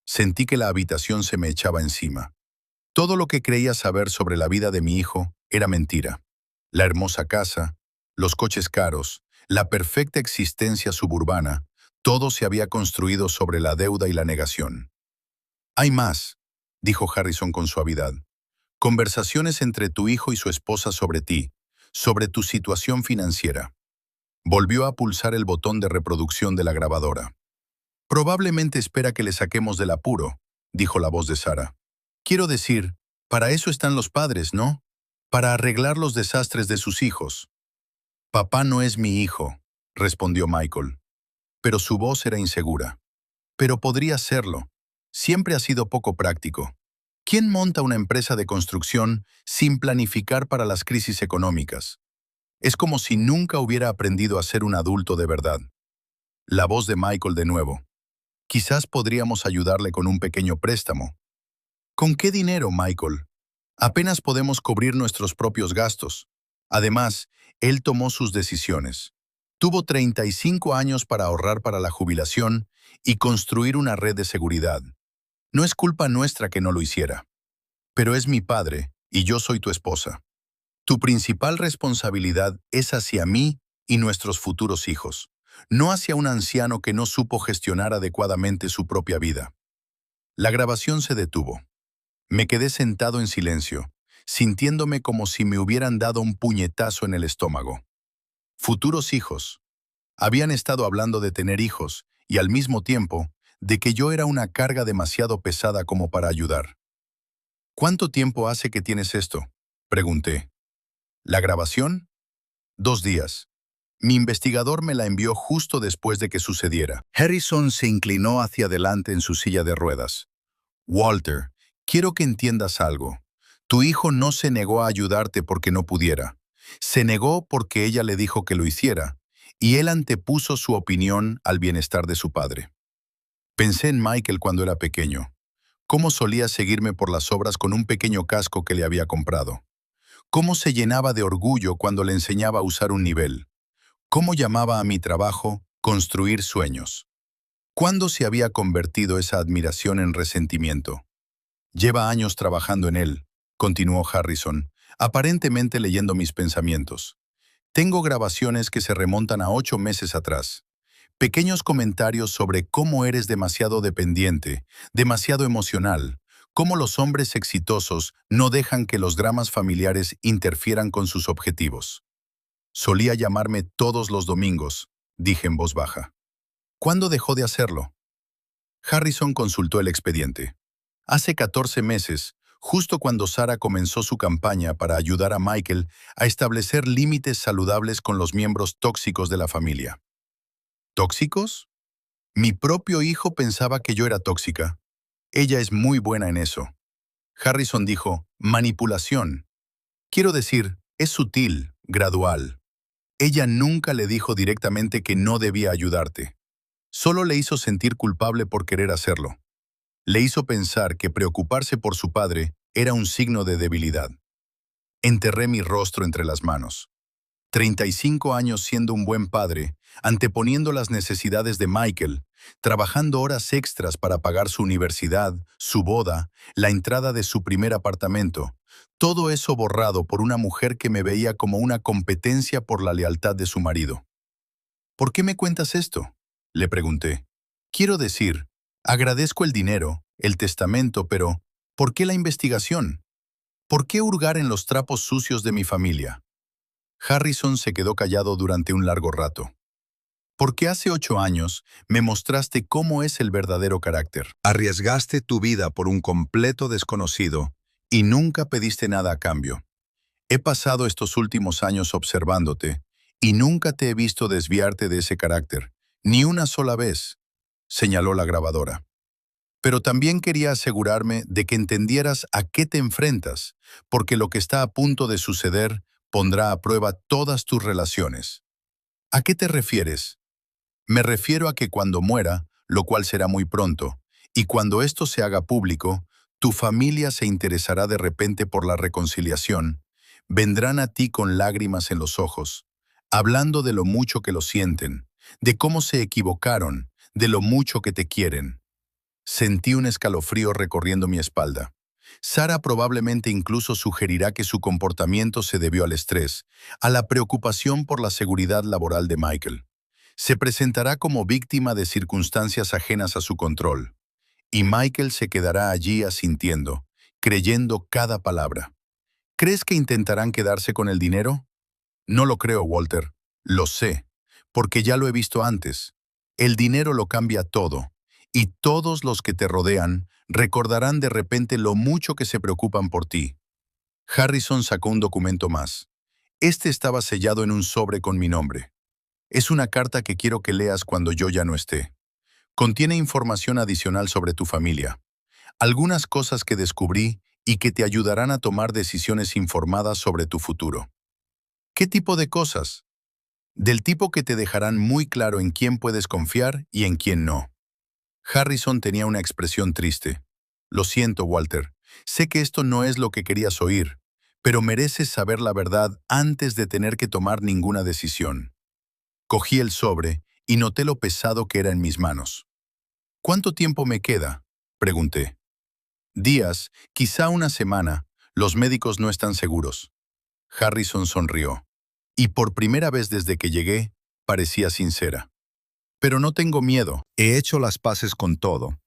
Sentí que la habitación se me echaba encima. Todo lo que creía saber sobre la vida de mi hijo era mentira. La hermosa casa, los coches caros, la perfecta existencia suburbana, todo se había construido sobre la deuda y la negación. Hay más, dijo Harrison con suavidad. Conversaciones entre tu hijo y su esposa sobre ti, sobre tu situación financiera. Volvió a pulsar el botón de reproducción de la grabadora. Probablemente espera que le saquemos del apuro, dijo la voz de Sara. Quiero decir, para eso están los padres, ¿no? Para arreglar los desastres de sus hijos. Papá no es mi hijo, respondió Michael, pero su voz era insegura. Pero podría serlo. Siempre ha sido poco práctico. ¿Quién monta una empresa de construcción sin planificar para las crisis económicas? Es como si nunca hubiera aprendido a ser un adulto de verdad. La voz de Michael de nuevo. Quizás podríamos ayudarle con un pequeño préstamo. ¿Con qué dinero, Michael? Apenas podemos cubrir nuestros propios gastos. Además, él tomó sus decisiones. Tuvo 35 años para ahorrar para la jubilación y construir una red de seguridad. No es culpa nuestra que no lo hiciera. Pero es mi padre y yo soy tu esposa. Tu principal responsabilidad es hacia mí y nuestros futuros hijos, no hacia un anciano que no supo gestionar adecuadamente su propia vida. La grabación se detuvo. Me quedé sentado en silencio, sintiéndome como si me hubieran dado un puñetazo en el estómago. Futuros hijos. Habían estado hablando de tener hijos y al mismo tiempo de que yo era una carga demasiado pesada como para ayudar. ¿Cuánto tiempo hace que tienes esto?, pregunté. ¿La grabación? 2 días. Mi investigador me la envió justo después de que sucediera. Harrison se inclinó hacia adelante en su silla de ruedas. Walter, quiero que entiendas algo. Tu hijo no se negó a ayudarte porque no pudiera. Se negó porque ella le dijo que lo hiciera, y él antepuso su opinión al bienestar de su padre. Pensé en Michael cuando era pequeño. Cómo solía seguirme por las obras con un pequeño casco que le había comprado. Cómo se llenaba de orgullo cuando le enseñaba a usar un nivel. Cómo llamaba a mi trabajo construir sueños. ¿Cuándo se había convertido esa admiración en resentimiento? Lleva años trabajando en él, continuó Harrison, aparentemente leyendo mis pensamientos. Tengo grabaciones que se remontan a 8 meses atrás. Pequeños comentarios sobre cómo eres demasiado dependiente, demasiado emocional, cómo los hombres exitosos no dejan que los dramas familiares interfieran con sus objetivos. Solía llamarme todos los domingos, dije en voz baja. ¿Cuándo dejó de hacerlo? Harrison consultó el expediente. Hace 14 meses, justo cuando Sara comenzó su campaña para ayudar a Michael a establecer límites saludables con los miembros tóxicos de la familia. ¿Tóxicos? Mi propio hijo pensaba que yo era tóxica. Ella es muy buena en eso. Harrison dijo, manipulación. Quiero decir, es sutil, gradual. Ella nunca le dijo directamente que no debía ayudarte. Solo le hizo sentir culpable por querer hacerlo. Le hizo pensar que preocuparse por su padre era un signo de debilidad. Enterré mi rostro entre las manos. 35 años siendo un buen padre, anteponiendo las necesidades de Michael, trabajando horas extras para pagar su universidad, su boda, la entrada de su primer apartamento. Todo eso borrado por una mujer que me veía como una competencia por la lealtad de su marido. ¿Por qué me cuentas esto?, le pregunté. Quiero decir, agradezco el dinero, el testamento, pero ¿por qué la investigación? ¿Por qué hurgar en los trapos sucios de mi familia? Harrison se quedó callado durante un largo rato. Porque hace 8 años me mostraste cómo es el verdadero carácter. Arriesgaste tu vida por un completo desconocido y nunca pediste nada a cambio. He pasado estos últimos años observándote y nunca te he visto desviarte de ese carácter, ni una sola vez, señaló la grabadora. Pero también quería asegurarme de que entendieras a qué te enfrentas, porque lo que está a punto de suceder pondrá a prueba todas tus relaciones. ¿A qué te refieres? Me refiero a que cuando muera, lo cual será muy pronto, y cuando esto se haga público, tu familia se interesará de repente por la reconciliación, vendrán a ti con lágrimas en los ojos, hablando de lo mucho que lo sienten, de cómo se equivocaron, de lo mucho que te quieren. Sentí un escalofrío recorriendo mi espalda. Sara probablemente incluso sugerirá que su comportamiento se debió al estrés, a la preocupación por la seguridad laboral de Michael. Se presentará como víctima de circunstancias ajenas a su control. Y Michael se quedará allí asintiendo, creyendo cada palabra. ¿Crees que intentarán quedarse con el dinero? No lo creo, Walter. Lo sé, porque ya lo he visto antes. El dinero lo cambia todo, y todos los que te rodean recordarán de repente lo mucho que se preocupan por ti. Harrison sacó un documento más. Este estaba sellado en un sobre con mi nombre. Es una carta que quiero que leas cuando yo ya no esté. Contiene información adicional sobre tu familia. Algunas cosas que descubrí y que te ayudarán a tomar decisiones informadas sobre tu futuro. ¿Qué tipo de cosas? Del tipo que te dejarán muy claro en quién puedes confiar y en quién no. Harrison tenía una expresión triste. Lo siento, Walter. Sé que esto no es lo que querías oír, pero mereces saber la verdad antes de tener que tomar ninguna decisión. Cogí el sobre y noté lo pesado que era en mis manos. ¿Cuánto tiempo me queda?, pregunté. Días, quizá una semana. Los médicos no están seguros. Harrison sonrió. Y por primera vez desde que llegué, parecía sincera. Pero no tengo miedo. He hecho las paces con todo.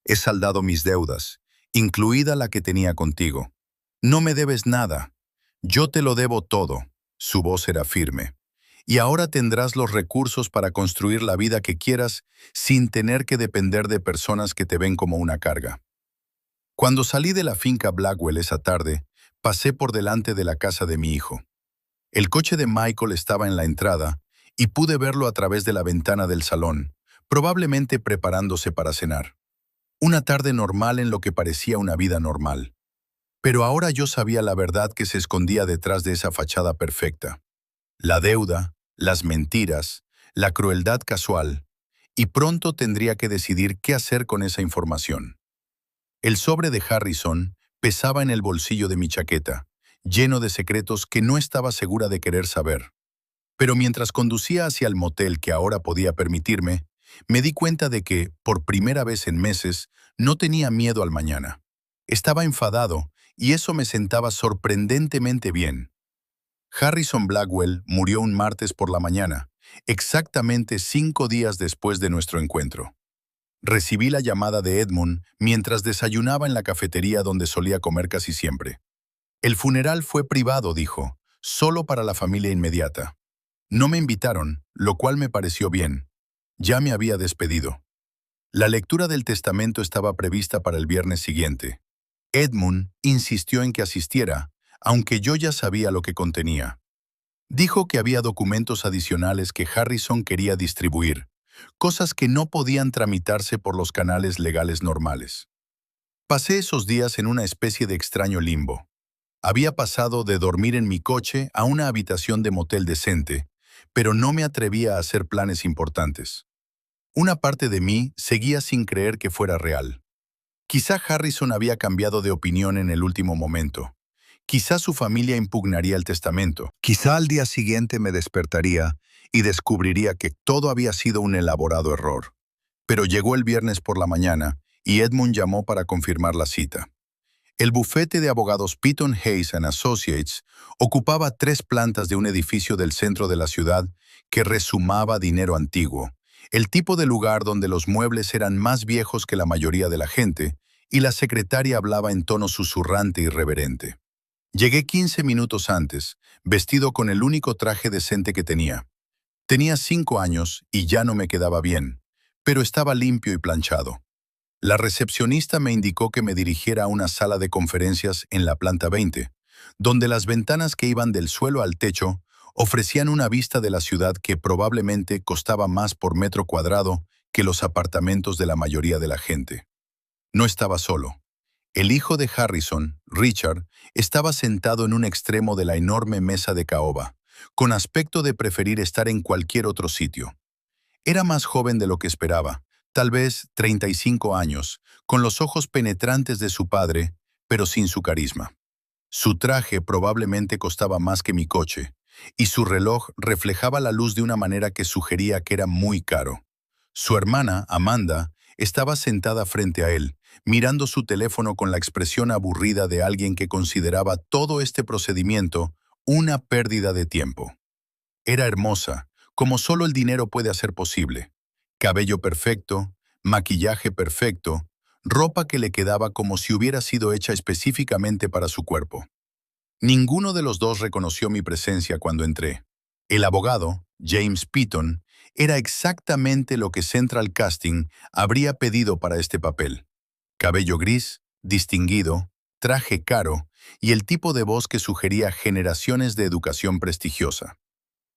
He saldado mis deudas, Incluida la que tenía contigo. No me debes nada. Yo te lo debo todo. Su voz era firme. Y ahora tendrás los recursos para construir la vida que quieras sin tener que depender de personas que te ven como una carga. Cuando salí de la finca Blackwell esa tarde, pasé por delante de la casa de mi hijo. El coche de Michael estaba en la entrada y pude verlo a través de la ventana del salón, probablemente preparándose para cenar. Una tarde normal en lo que parecía una vida normal. Pero ahora yo sabía la verdad que se escondía detrás de esa fachada perfecta. La deuda, las mentiras, la crueldad casual, y pronto tendría que decidir qué hacer con esa información. El sobre de Harrison pesaba en el bolsillo de mi chaqueta, lleno de secretos que no estaba segura de querer saber. Pero mientras conducía hacia el motel que ahora podía permitirme, me di cuenta de que, por primera vez en meses, no tenía miedo al mañana. Estaba enfadado, y eso me sentaba sorprendentemente bien. Harrison Blackwell murió un martes por la mañana, exactamente 5 días después de nuestro encuentro. Recibí la llamada de Edmund mientras desayunaba en la cafetería donde solía comer casi siempre. El funeral fue privado, dijo, solo para la familia inmediata. No me invitaron, lo cual me pareció bien. Ya me había despedido. La lectura del testamento estaba prevista para el viernes siguiente. Edmund insistió en que asistiera, aunque yo ya sabía lo que contenía. Dijo que había documentos adicionales que Harrison quería distribuir, cosas que no podían tramitarse por los canales legales normales. Pasé esos días en una especie de extraño limbo. Había pasado de dormir en mi coche a una habitación de motel decente, pero no me atrevía a hacer planes importantes. Una parte de mí seguía sin creer que fuera real. Quizá Harrison había cambiado de opinión en el último momento. Quizá su familia impugnaría el testamento. Quizá al día siguiente me despertaría y descubriría que todo había sido un elaborado error. Pero llegó el viernes por la mañana y Edmund llamó para confirmar la cita. El bufete de abogados Piton Hayes and Associates ocupaba 3 plantas de un edificio del centro de la ciudad que resumaba dinero antiguo, el tipo de lugar donde los muebles eran más viejos que la mayoría de la gente y la secretaria hablaba en tono susurrante y reverente. Llegué 15 minutos antes, vestido con el único traje decente que tenía. Tenía 5 años y ya no me quedaba bien, pero estaba limpio y planchado. La recepcionista me indicó que me dirigiera a una sala de conferencias en la planta 20, donde las ventanas que iban del suelo al techo ofrecían una vista de la ciudad que probablemente costaba más por metro cuadrado que los apartamentos de la mayoría de la gente. No estaba solo. El hijo de Harrison, Richard, estaba sentado en un extremo de la enorme mesa de caoba, con aspecto de preferir estar en cualquier otro sitio. Era más joven de lo que esperaba, tal vez 35 años, con los ojos penetrantes de su padre, pero sin su carisma. Su traje probablemente costaba más que mi coche, y su reloj reflejaba la luz de una manera que sugería que era muy caro. Su hermana, Amanda, estaba sentada frente a él, mirando su teléfono con la expresión aburrida de alguien que consideraba todo este procedimiento una pérdida de tiempo. Era hermosa, como solo el dinero puede hacer posible. Cabello perfecto, maquillaje perfecto, ropa que le quedaba como si hubiera sido hecha específicamente para su cuerpo. Ninguno de los dos reconoció mi presencia cuando entré. El abogado, James Piton, Era exactamente lo que Central Casting habría pedido para este papel. Cabello gris, distinguido, traje caro y el tipo de voz que sugería generaciones de educación prestigiosa.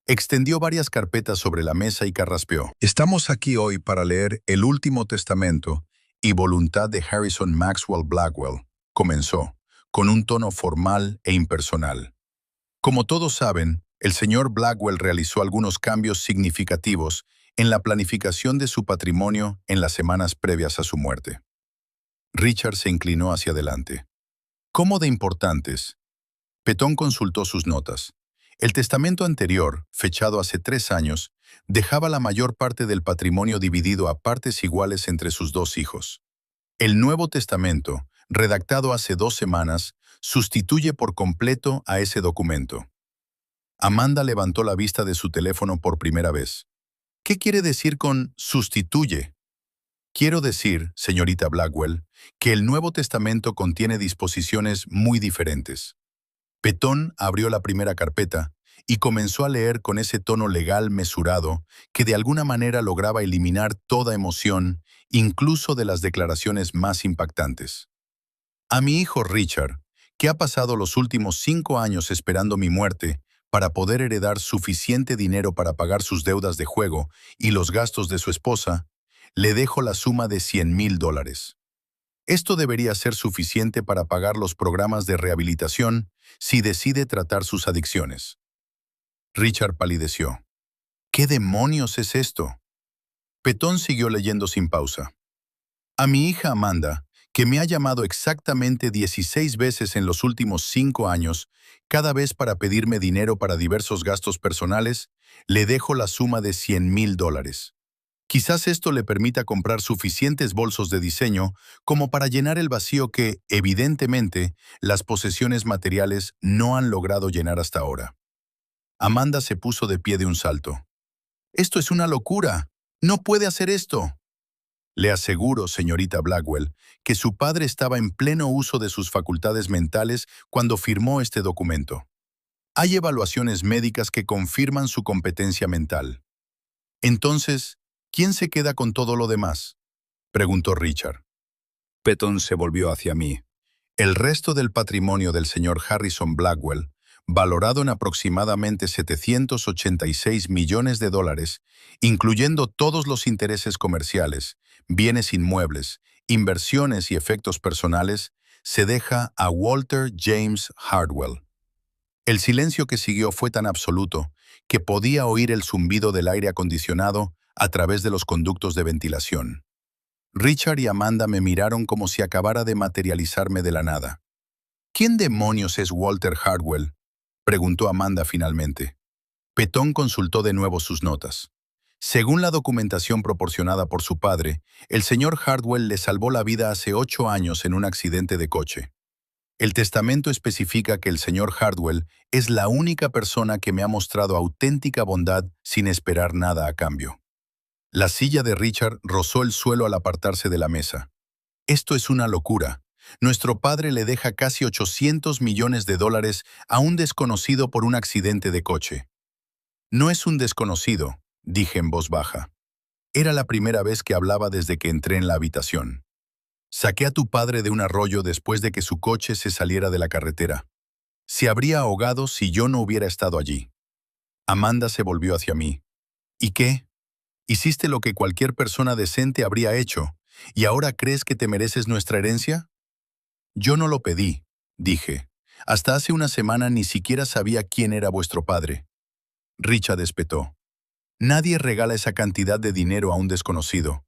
Extendió varias carpetas sobre la mesa y carraspeó. Estamos aquí hoy para leer El Último Testamento y Voluntad de Harrison Maxwell Blackwell, comenzó, con un tono formal e impersonal. Como todos saben, el señor Blackwell realizó algunos cambios significativos en la planificación de su patrimonio en las semanas previas a su muerte. Richard se inclinó hacia adelante. ¿Cómo de importantes? Petón consultó sus notas. El testamento anterior, fechado hace 3 años, dejaba la mayor parte del patrimonio dividido a partes iguales entre sus 2 hijos. El Nuevo Testamento, redactado hace 2 semanas, sustituye por completo a ese documento. Amanda levantó la vista de su teléfono por primera vez. ¿Qué quiere decir con sustituye? Quiero decir, señorita Blackwell, que el Nuevo Testamento contiene disposiciones muy diferentes. Petón abrió la primera carpeta y comenzó a leer con ese tono legal mesurado que de alguna manera lograba eliminar toda emoción, incluso de las declaraciones más impactantes. A mi hijo Richard, que ha pasado los últimos 5 años esperando mi muerte para poder heredar suficiente dinero para pagar sus deudas de juego y los gastos de su esposa, le dejo la suma de $100,000. Esto debería ser suficiente para pagar los programas de rehabilitación si decide tratar sus adicciones. Richard palideció. ¿Qué demonios es esto? Petón siguió leyendo sin pausa. A mi hija Amanda, que me ha llamado exactamente 16 veces en los últimos 5 años, cada vez para pedirme dinero para diversos gastos personales, le dejo la suma de $100,000. Quizás esto le permita comprar suficientes bolsos de diseño como para llenar el vacío que, evidentemente, las posesiones materiales no han logrado llenar hasta ahora. Amanda se puso de pie de un salto. «Esto es una locura. No puede hacer esto». Le aseguro, señorita Blackwell, que su padre estaba en pleno uso de sus facultades mentales cuando firmó este documento. Hay evaluaciones médicas que confirman su competencia mental. Entonces, ¿quién se queda con todo lo demás?, preguntó Richard. Petón se volvió hacia mí. El resto del patrimonio del señor Harrison Blackwell, valorado en aproximadamente $786 millones, incluyendo todos los intereses comerciales, bienes inmuebles, inversiones y efectos personales, se deja a Walter James Hardwell. El silencio que siguió fue tan absoluto que podía oír el zumbido del aire acondicionado a través de los conductos de ventilación. Richard y Amanda me miraron como si acabara de materializarme de la nada. ¿Quién demonios es Walter Hardwell?, preguntó Amanda finalmente. Petón consultó de nuevo sus notas. Según la documentación proporcionada por su padre, el señor Hardwell le salvó la vida hace 8 años en un accidente de coche. El testamento especifica que el señor Hardwell es la única persona que me ha mostrado auténtica bondad sin esperar nada a cambio. La silla de Richard rozó el suelo al apartarse de la mesa. Esto es una locura. Nuestro padre le deja casi $800 millones a un desconocido por un accidente de coche. No es un desconocido, dije en voz baja. Era la primera vez que hablaba desde que entré en la habitación. Saqué a tu padre de un arroyo después de que su coche se saliera de la carretera. Se habría ahogado si yo no hubiera estado allí. Amanda se volvió hacia mí. ¿Y qué? Hiciste lo que cualquier persona decente habría hecho, ¿y ahora crees que te mereces nuestra herencia? Yo no lo pedí, dije. Hasta hace una semana ni siquiera sabía quién era vuestro padre. Richard espetó. Nadie regala esa cantidad de dinero a un desconocido.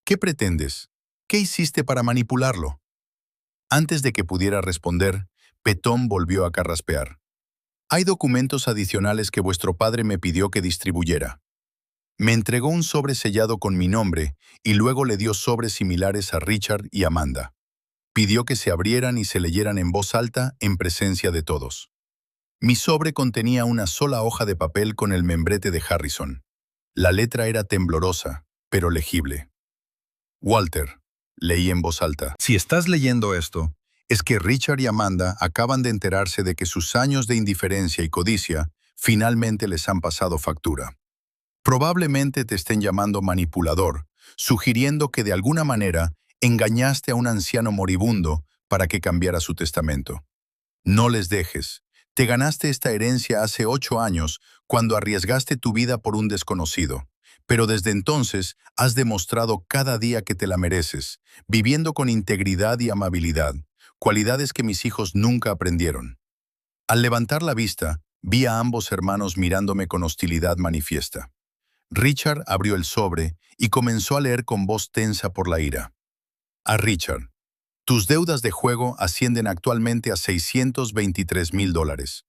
¿Qué pretendes? ¿Qué hiciste para manipularlo? Antes de que pudiera responder, Petón volvió a carraspear. Hay documentos adicionales que vuestro padre me pidió que distribuyera. Me entregó un sobre sellado con mi nombre y luego le dio sobres similares a Richard y Amanda. Pidió que se abrieran y se leyeran en voz alta en presencia de todos. Mi sobre contenía una sola hoja de papel con el membrete de Harrison. La letra era temblorosa, pero legible. Walter, leí en voz alta. Si estás leyendo esto, es que Richard y Amanda acaban de enterarse de que sus años de indiferencia y codicia finalmente les han pasado factura. Probablemente te estén llamando manipulador, sugiriendo que de alguna manera engañaste a un anciano moribundo para que cambiara su testamento. No les dejes. Te ganaste esta herencia hace 8 años cuando arriesgaste tu vida por un desconocido. Pero desde entonces has demostrado cada día que te la mereces, viviendo con integridad y amabilidad, cualidades que mis hijos nunca aprendieron. Al levantar la vista, vi a ambos hermanos mirándome con hostilidad manifiesta. Richard abrió el sobre y comenzó a leer con voz tensa por la ira. A Richard. Tus deudas de juego ascienden actualmente a $623,000.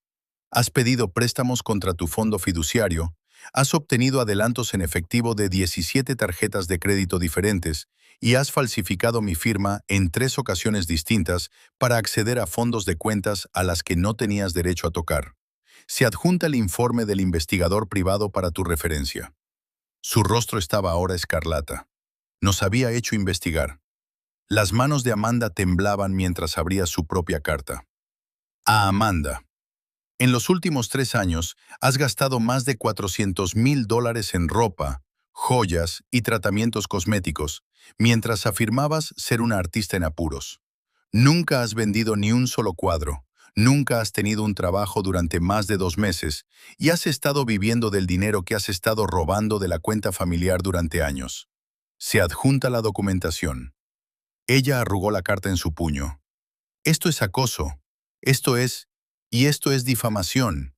Has pedido préstamos contra tu fondo fiduciario, has obtenido adelantos en efectivo de 17 tarjetas de crédito diferentes y has falsificado mi firma en 3 ocasiones distintas para acceder a fondos de cuentas a las que no tenías derecho a tocar. Se adjunta el informe del investigador privado para tu referencia. Su rostro estaba ahora escarlata. Nos había hecho investigar. Las manos de Amanda temblaban mientras abría su propia carta. A Amanda. En los últimos 3 años, has gastado más de $400,000 en ropa, joyas y tratamientos cosméticos, mientras afirmabas ser una artista en apuros. Nunca has vendido ni un solo cuadro, nunca has tenido un trabajo durante más de 2 meses y has estado viviendo del dinero que has estado robando de la cuenta familiar durante años. Se adjunta la documentación. Ella arrugó la carta en su puño. Esto es acoso. Esto es difamación.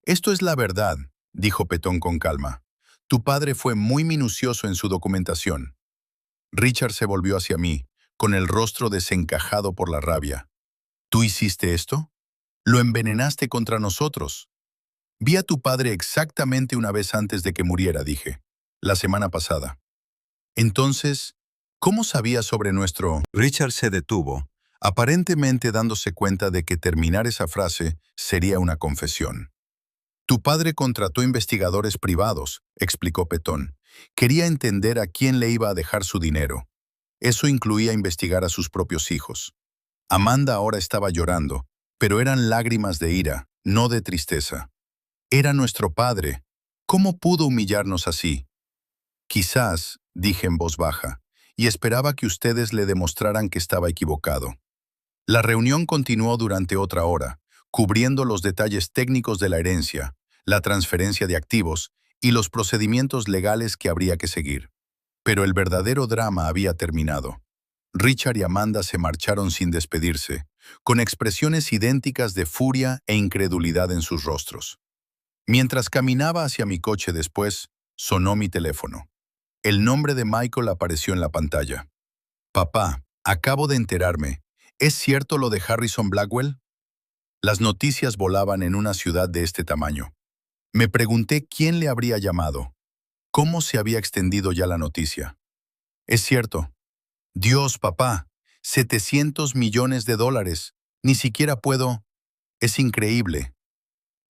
Esto es la verdad, dijo Petón con calma. Tu padre fue muy minucioso en su documentación. Richard se volvió hacia mí, con el rostro desencajado por la rabia. ¿Tú hiciste esto? Lo envenenaste contra nosotros. Vi a tu padre exactamente una vez antes de que muriera, dije. La semana pasada. Entonces, ¿cómo sabías sobre nuestro...? Richard se detuvo, aparentemente dándose cuenta de que terminar esa frase sería una confesión. Tu padre contrató investigadores privados, explicó Petón. Quería entender a quién le iba a dejar su dinero. Eso incluía investigar a sus propios hijos. Amanda ahora estaba llorando, pero eran lágrimas de ira, no de tristeza. Era nuestro padre. ¿Cómo pudo humillarnos así? Quizás, dije en voz baja, y esperaba que ustedes le demostraran que estaba equivocado. La reunión continuó durante otra hora, cubriendo los detalles técnicos de la herencia, la transferencia de activos y los procedimientos legales que habría que seguir. Pero el verdadero drama había terminado. Richard y Amanda se marcharon sin despedirse, con expresiones idénticas de furia e incredulidad en sus rostros. Mientras caminaba hacia mi coche después, sonó mi teléfono. El nombre de Michael apareció en la pantalla. Papá, acabo de enterarme. ¿Es cierto lo de Harrison Blackwell? Las noticias volaban en una ciudad de este tamaño. Me pregunté quién le habría llamado. ¿Cómo se había extendido ya la noticia? Es cierto. Dios, papá, $700 millones. Ni siquiera puedo... Es increíble.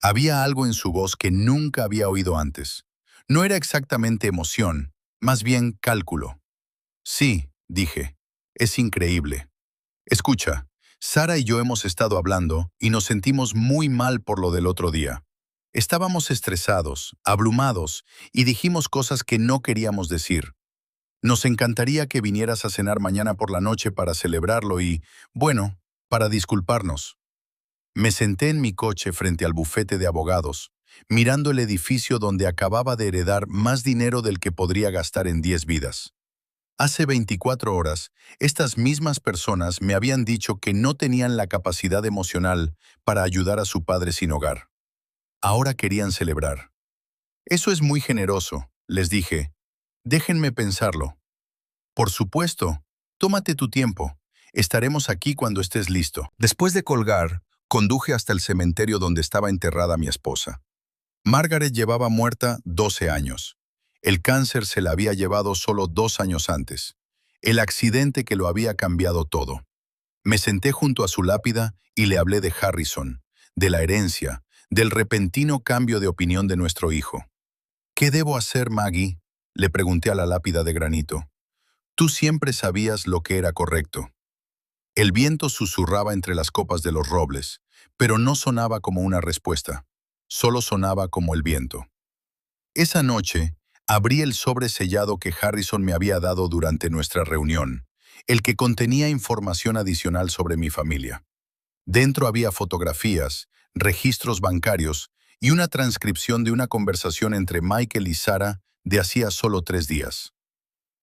Había algo en su voz que nunca había oído antes. No era exactamente emoción, más bien cálculo. Sí, dije, es increíble. Escucha, Sara y yo hemos estado hablando y nos sentimos muy mal por lo del otro día. Estábamos estresados, abrumados y dijimos cosas que no queríamos decir. Nos encantaría que vinieras a cenar mañana por la noche para celebrarlo y, bueno, para disculparnos. Me senté en mi coche frente al bufete de abogados, mirando el edificio donde acababa de heredar más dinero del que podría gastar en 10 vidas. Hace 24 horas, estas mismas personas me habían dicho que no tenían la capacidad emocional para ayudar a su padre sin hogar. Ahora querían celebrar. Eso es muy generoso, les dije. Déjenme pensarlo. Por supuesto, tómate tu tiempo. Estaremos aquí cuando estés listo. Después de colgar, conduje hasta el cementerio donde estaba enterrada mi esposa. Margaret llevaba muerta 12 años. El cáncer se la había llevado solo 2 años antes. El accidente que lo había cambiado todo. Me senté junto a su lápida y le hablé de Harrison, de la herencia, del repentino cambio de opinión de nuestro hijo. ¿Qué debo hacer, Maggie?, le pregunté a la lápida de granito. Tú siempre sabías lo que era correcto. El viento susurraba entre las copas de los robles, pero no sonaba como una respuesta. Solo sonaba como el viento. Esa noche, Abrí el sobre sellado que Harrison me había dado durante nuestra reunión, el que contenía información adicional sobre mi familia. Dentro había fotografías, registros bancarios y una transcripción de una conversación entre Michael y Sarah de hacía solo 3 días.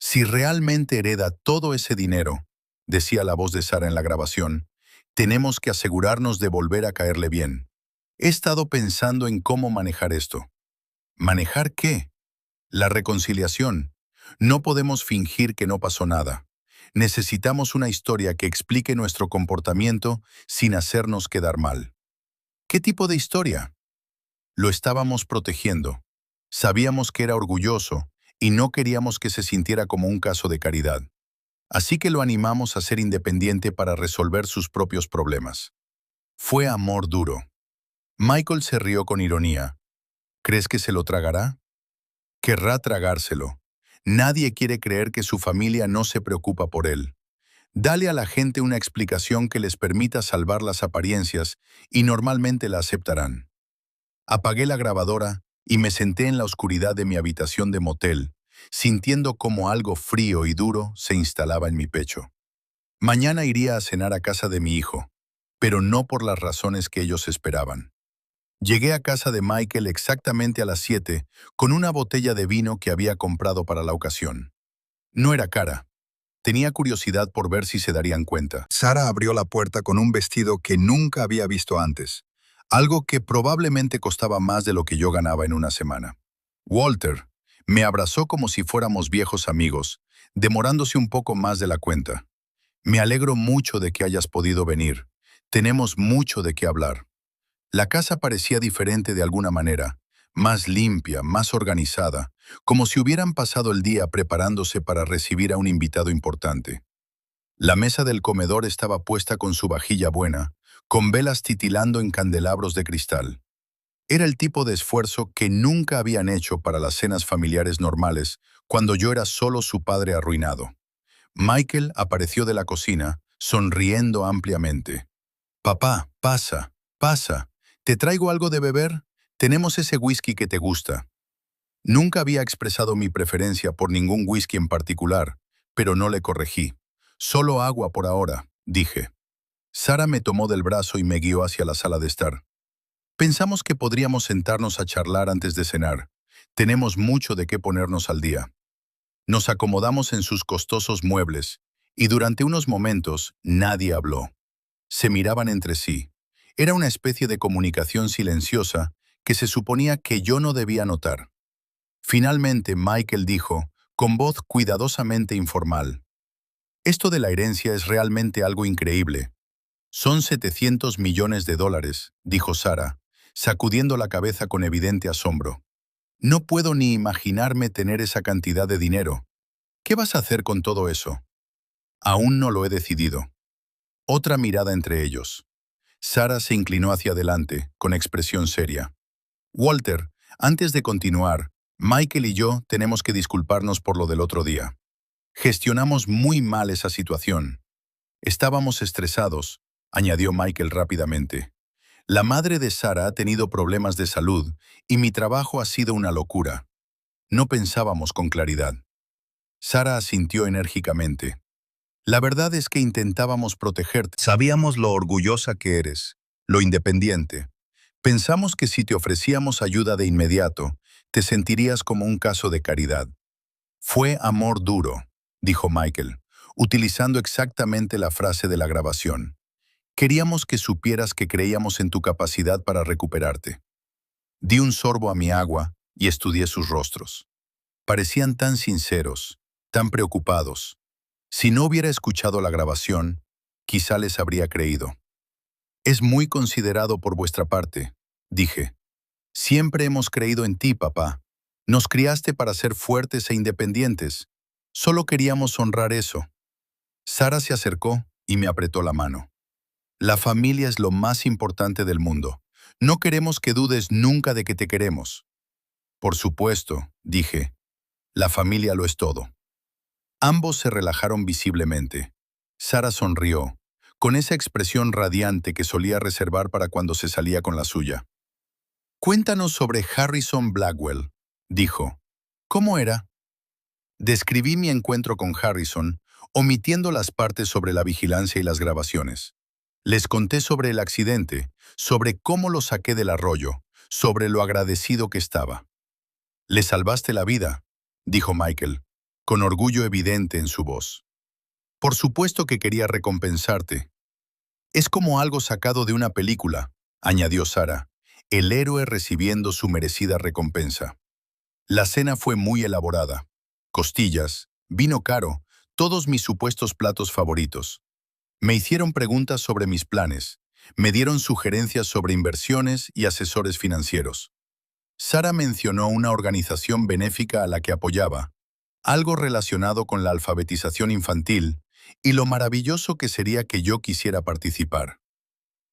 Si realmente hereda todo ese dinero, decía la voz de Sarah en la grabación, tenemos que asegurarnos de volver a caerle bien. He estado pensando en cómo manejar esto. ¿Manejar qué? La reconciliación. No podemos fingir que no pasó nada. Necesitamos una historia que explique nuestro comportamiento sin hacernos quedar mal. ¿Qué tipo de historia? Lo estábamos protegiendo. Sabíamos que era orgulloso y no queríamos que se sintiera como un caso de caridad. Así que lo animamos a ser independiente para resolver sus propios problemas. Fue amor duro. Michael se rió con ironía. ¿Crees que se lo tragará? Querrá tragárselo. Nadie quiere creer que su familia no se preocupa por él. Dale a la gente una explicación que les permita salvar las apariencias y normalmente la aceptarán. Apagué la grabadora y me senté en la oscuridad de mi habitación de motel, sintiendo como algo frío y duro se instalaba en mi pecho. Mañana iría a cenar a casa de mi hijo, pero no por las razones que ellos esperaban. Llegué a casa de Michael exactamente a las 7 con una botella de vino que había comprado para la ocasión. No era cara. Tenía curiosidad por ver si se darían cuenta. Sarah abrió la puerta con un vestido que nunca había visto antes, algo que probablemente costaba más de lo que yo ganaba en una semana. Walter me abrazó como si fuéramos viejos amigos, demorándose un poco más de la cuenta. Me alegro mucho de que hayas podido venir. Tenemos mucho de qué hablar. La casa parecía diferente de alguna manera, más limpia, más organizada, como si hubieran pasado el día preparándose para recibir a un invitado importante. La mesa del comedor estaba puesta con su vajilla buena, con velas titilando en candelabros de cristal. Era el tipo de esfuerzo que nunca habían hecho para las cenas familiares normales, cuando yo era solo su padre arruinado. Michael apareció de la cocina, sonriendo ampliamente. «Papá, pasa, pasa. ¿Te traigo algo de beber? Tenemos ese whisky que te gusta». Nunca había expresado mi preferencia por ningún whisky en particular, pero no le corregí. «Solo agua por ahora», dije. Sarah me tomó del brazo y me guió hacia la sala de estar. Pensamos que podríamos sentarnos a charlar antes de cenar. Tenemos mucho de qué ponernos al día. Nos acomodamos en sus costosos muebles, y durante unos momentos nadie habló. Se miraban entre sí. Era una especie de comunicación silenciosa que se suponía que yo no debía notar. Finalmente Michael dijo, con voz cuidadosamente informal: «Esto de la herencia es realmente algo increíble». «Son 700 millones de dólares», dijo Sarah, sacudiendo la cabeza con evidente asombro. «No puedo ni imaginarme tener esa cantidad de dinero. ¿Qué vas a hacer con todo eso?» «Aún no lo he decidido». Otra mirada entre ellos. Sarah se inclinó hacia adelante, con expresión seria. «Walter, antes de continuar, Michael y yo tenemos que disculparnos por lo del otro día. Gestionamos muy mal esa situación. Estábamos estresados», añadió Michael rápidamente. «La madre de Sarah ha tenido problemas de salud y mi trabajo ha sido una locura. No pensábamos con claridad». Sarah asintió enérgicamente. «La verdad es que intentábamos protegerte. Sabíamos lo orgullosa que eres, lo independiente. Pensamos que si te ofrecíamos ayuda de inmediato, te sentirías como un caso de caridad». «Fue amor duro», dijo Michael, utilizando exactamente la frase de la grabación. «Queríamos que supieras que creíamos en tu capacidad para recuperarte». Di un sorbo a mi agua y estudié sus rostros. Parecían tan sinceros, tan preocupados. Si no hubiera escuchado la grabación, quizá les habría creído. «Es muy considerado por vuestra parte», dije. «Siempre hemos creído en ti, papá. Nos criaste para ser fuertes e independientes. Solo queríamos honrar eso». Sarah se acercó y me apretó la mano. «La familia es lo más importante del mundo. No queremos que dudes nunca de que te queremos». «Por supuesto», dije. «La familia lo es todo». Ambos se relajaron visiblemente. Sarah sonrió, con esa expresión radiante que solía reservar para cuando se salía con la suya. «Cuéntanos sobre Harrison Blackwell», dijo. ¿Cómo era? Describí mi encuentro con Harrison, omitiendo las partes sobre la vigilancia y las grabaciones. Les conté sobre el accidente, sobre cómo lo saqué del arroyo, sobre lo agradecido que estaba. «Le salvaste la vida», dijo Michael, con orgullo evidente en su voz. «Por supuesto que quería recompensarte. Es como algo sacado de una película», añadió Sara, el héroe recibiendo su merecida recompensa. La cena fue muy elaborada. Costillas, vino caro, todos mis supuestos platos favoritos. Me hicieron preguntas sobre mis planes, me dieron sugerencias sobre inversiones y asesores financieros. Sara mencionó una organización benéfica a la que apoyaba, algo relacionado con la alfabetización infantil y lo maravilloso que sería que yo quisiera participar.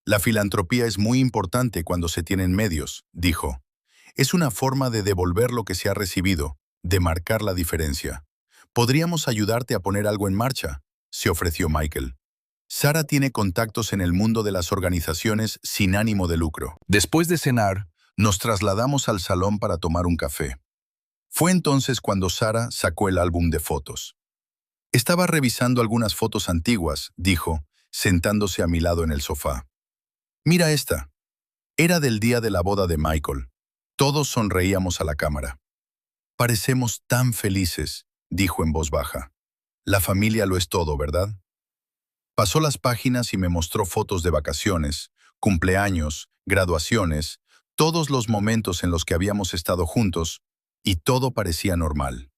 «La filantropía es muy importante cuando se tienen medios», dijo. «Es una forma de devolver lo que se ha recibido, de marcar la diferencia. Podríamos ayudarte a poner algo en marcha», se ofreció Michael. «Sara tiene contactos en el mundo de las organizaciones sin ánimo de lucro». Después de cenar, nos trasladamos al salón para tomar un café. Fue entonces cuando Sara sacó el álbum de fotos. «Estaba revisando algunas fotos antiguas», dijo, sentándose a mi lado en el sofá. «Mira esta. Era del día de la boda de Michael. Todos sonreíamos a la cámara. Parecemos tan felices», dijo en voz baja. «La familia lo es todo, ¿verdad?». Pasó las páginas y me mostró fotos de vacaciones, cumpleaños, graduaciones, todos los momentos en los que habíamos estado juntos, y todo parecía normal.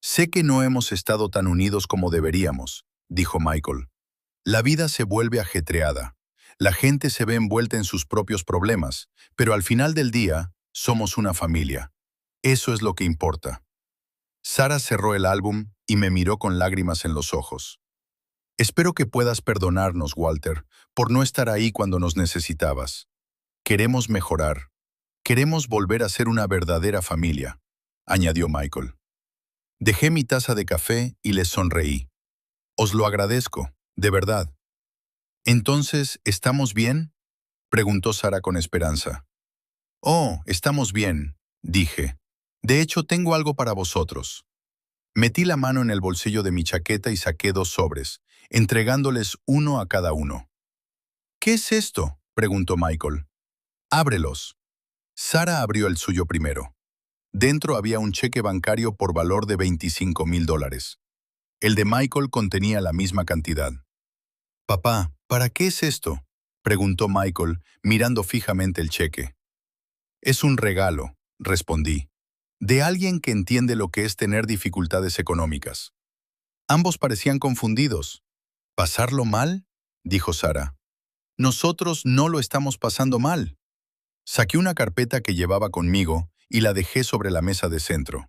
«Sé que no hemos estado tan unidos como deberíamos», dijo Michael. «La vida se vuelve ajetreada. La gente se ve envuelta en sus propios problemas, pero al final del día, somos una familia. Eso es lo que importa». Sara cerró el álbum y me miró con lágrimas en los ojos. «Espero que puedas perdonarnos, Walter, por no estar ahí cuando nos necesitabas. Queremos mejorar. Queremos volver a ser una verdadera familia», añadió Michael. Dejé mi taza de café y les sonreí. «Os lo agradezco, de verdad». «¿Entonces, estamos bien?», preguntó Sara con esperanza. «Oh, estamos bien», dije. «De hecho, tengo algo para vosotros». Metí la mano en el bolsillo de mi chaqueta y saqué 2 sobres, entregándoles uno a cada uno. «¿Qué es esto?», preguntó Michael. «Ábrelos». Sara abrió el suyo primero. Dentro había un cheque bancario por valor de $25,000. El de Michael contenía la misma cantidad. «Papá, ¿para qué es esto?», preguntó Michael, mirando fijamente el cheque. «Es un regalo», respondí, «de alguien que entiende lo que es tener dificultades económicas». Ambos parecían confundidos. «¿Pasarlo mal?», dijo Sara. «Nosotros no lo estamos pasando mal». Saqué una carpeta que llevaba conmigo y la dejé sobre la mesa de centro.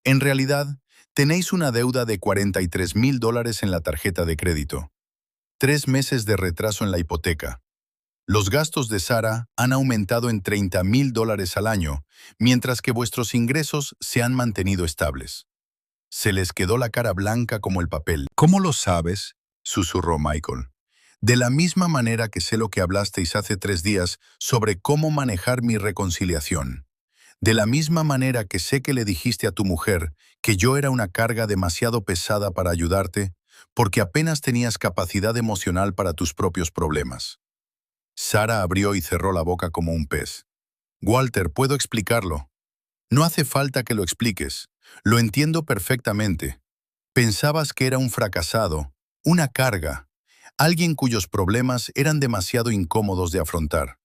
«En realidad, tenéis una deuda de $43,000 en la tarjeta de crédito. 3 meses de retraso en la hipoteca. Los gastos de Sara han aumentado en $30,000 al año, mientras que vuestros ingresos se han mantenido estables». Se les quedó la cara blanca como el papel. «¿Cómo lo sabes?», susurró Michael. «De la misma manera que sé lo que hablasteis hace 3 días sobre cómo manejar mi reconciliación. De la misma manera que sé que le dijiste a tu mujer que yo era una carga demasiado pesada para ayudarte, porque apenas tenías capacidad emocional para tus propios problemas». Sara abrió y cerró la boca como un pez. «Walter, puedo explicarlo». «No hace falta que lo expliques. Lo entiendo perfectamente. Pensabas que era un fracasado, una carga, alguien cuyos problemas eran demasiado incómodos de afrontar.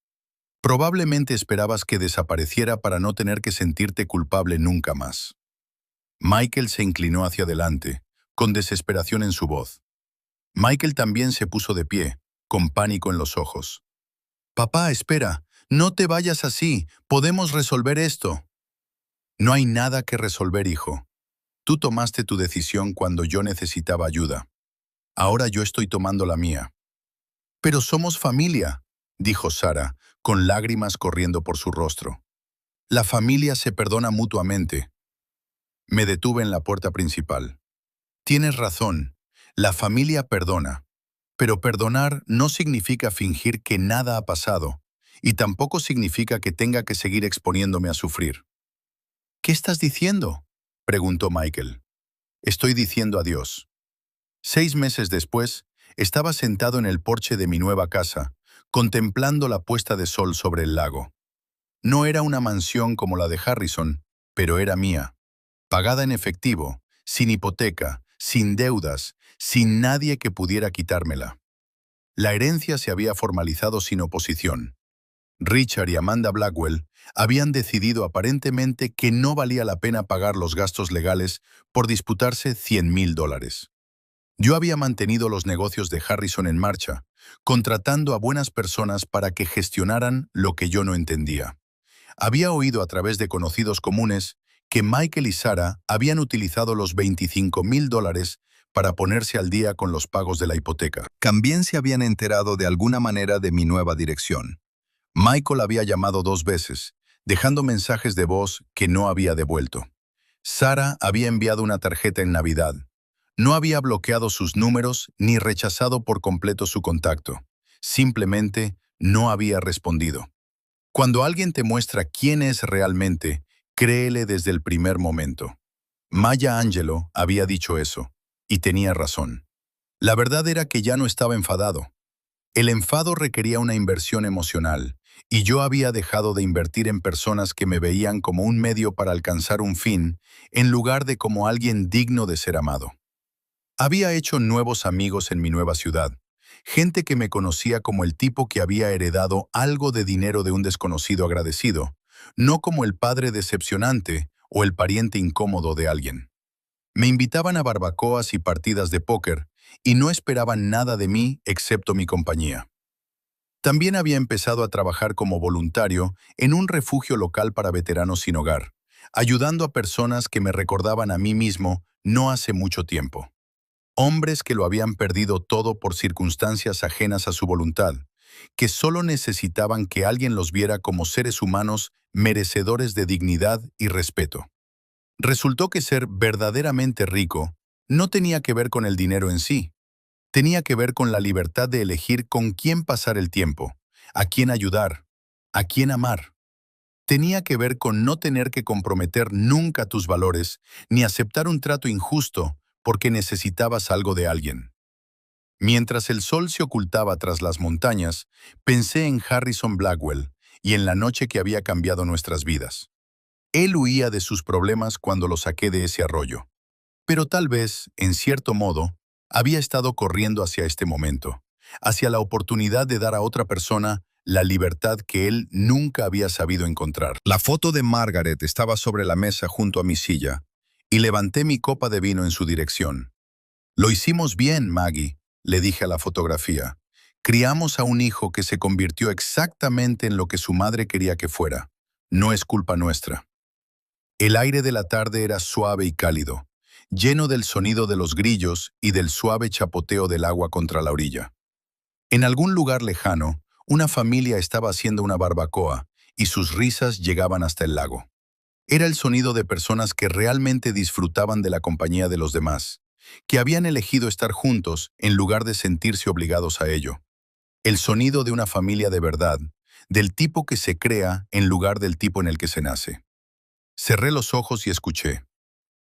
Probablemente esperabas que desapareciera para no tener que sentirte culpable nunca más». Michael se inclinó hacia adelante, con desesperación en su voz. Michael también se puso de pie, con pánico en los ojos. «Papá, espera, no te vayas así, podemos resolver esto». «No hay nada que resolver, hijo. Tú tomaste tu decisión cuando yo necesitaba ayuda. Ahora yo estoy tomando la mía». «Pero somos familia», dijo Sara, con lágrimas corriendo por su rostro. «La familia se perdona mutuamente». Me detuve en la puerta principal. «Tienes razón, la familia perdona. Pero perdonar no significa fingir que nada ha pasado, y tampoco significa que tenga que seguir exponiéndome a sufrir». «¿Qué estás diciendo?», preguntó Michael. Estoy diciendo adiós. 6 meses después, estaba sentado en el porche de mi nueva casa, contemplando la puesta de sol sobre el lago. No era una mansión como la de Harrison, pero era mía. Pagada en efectivo, sin hipoteca, sin deudas, sin nadie que pudiera quitármela. La herencia se había formalizado sin oposición. Richard y Amanda Blackwell habían decidido aparentemente que no valía la pena pagar los gastos legales por disputarse $100,000. Yo había mantenido los negocios de Harrison en marcha, contratando a buenas personas para que gestionaran lo que yo no entendía. Había oído a través de conocidos comunes que Michael y Sarah habían utilizado los $25,000 para ponerse al día con los pagos de la hipoteca. También se habían enterado de alguna manera de mi nueva dirección. Michael había llamado 2 veces, dejando mensajes de voz que no había devuelto. Sarah había enviado una tarjeta en Navidad. No había bloqueado sus números ni rechazado por completo su contacto. Simplemente no había respondido. Cuando alguien te muestra quién es realmente, créele desde el primer momento. Maya Angelou había dicho eso, y tenía razón. La verdad era que ya no estaba enfadado. El enfado requería una inversión emocional, y yo había dejado de invertir en personas que me veían como un medio para alcanzar un fin, en lugar de como alguien digno de ser amado. Había hecho nuevos amigos en mi nueva ciudad, gente que me conocía como el tipo que había heredado algo de dinero de un desconocido agradecido, no como el padre decepcionante o el pariente incómodo de alguien. Me invitaban a barbacoas y partidas de póker, y no esperaban nada de mí excepto mi compañía. También había empezado a trabajar como voluntario en un refugio local para veteranos sin hogar, ayudando a personas que me recordaban a mí mismo no hace mucho tiempo. Hombres que lo habían perdido todo por circunstancias ajenas a su voluntad, que solo necesitaban que alguien los viera como seres humanos merecedores de dignidad y respeto. Resultó que ser verdaderamente rico no tenía que ver con el dinero en sí. Tenía que ver con la libertad de elegir con quién pasar el tiempo, a quién ayudar, a quién amar. Tenía que ver con no tener que comprometer nunca tus valores ni aceptar un trato injusto porque necesitabas algo de alguien. Mientras el sol se ocultaba tras las montañas, pensé en Harrison Blackwell y en la noche que había cambiado nuestras vidas. Él huía de sus problemas cuando lo saqué de ese arroyo. Pero tal vez, en cierto modo, había estado corriendo hacia este momento, hacia la oportunidad de dar a otra persona la libertad que él nunca había sabido encontrar. La foto de Margaret estaba sobre la mesa junto a mi silla, y levanté mi copa de vino en su dirección. «Lo hicimos bien, Maggie», le dije a la fotografía. «Criamos a un hijo que se convirtió exactamente en lo que su madre quería que fuera. No es culpa nuestra». El aire de la tarde era suave y cálido, lleno del sonido de los grillos y del suave chapoteo del agua contra la orilla. En algún lugar lejano, una familia estaba haciendo una barbacoa y sus risas llegaban hasta el lago. Era el sonido de personas que realmente disfrutaban de la compañía de los demás, que habían elegido estar juntos en lugar de sentirse obligados a ello. El sonido de una familia de verdad, del tipo que se crea en lugar del tipo en el que se nace. Cerré los ojos y escuché.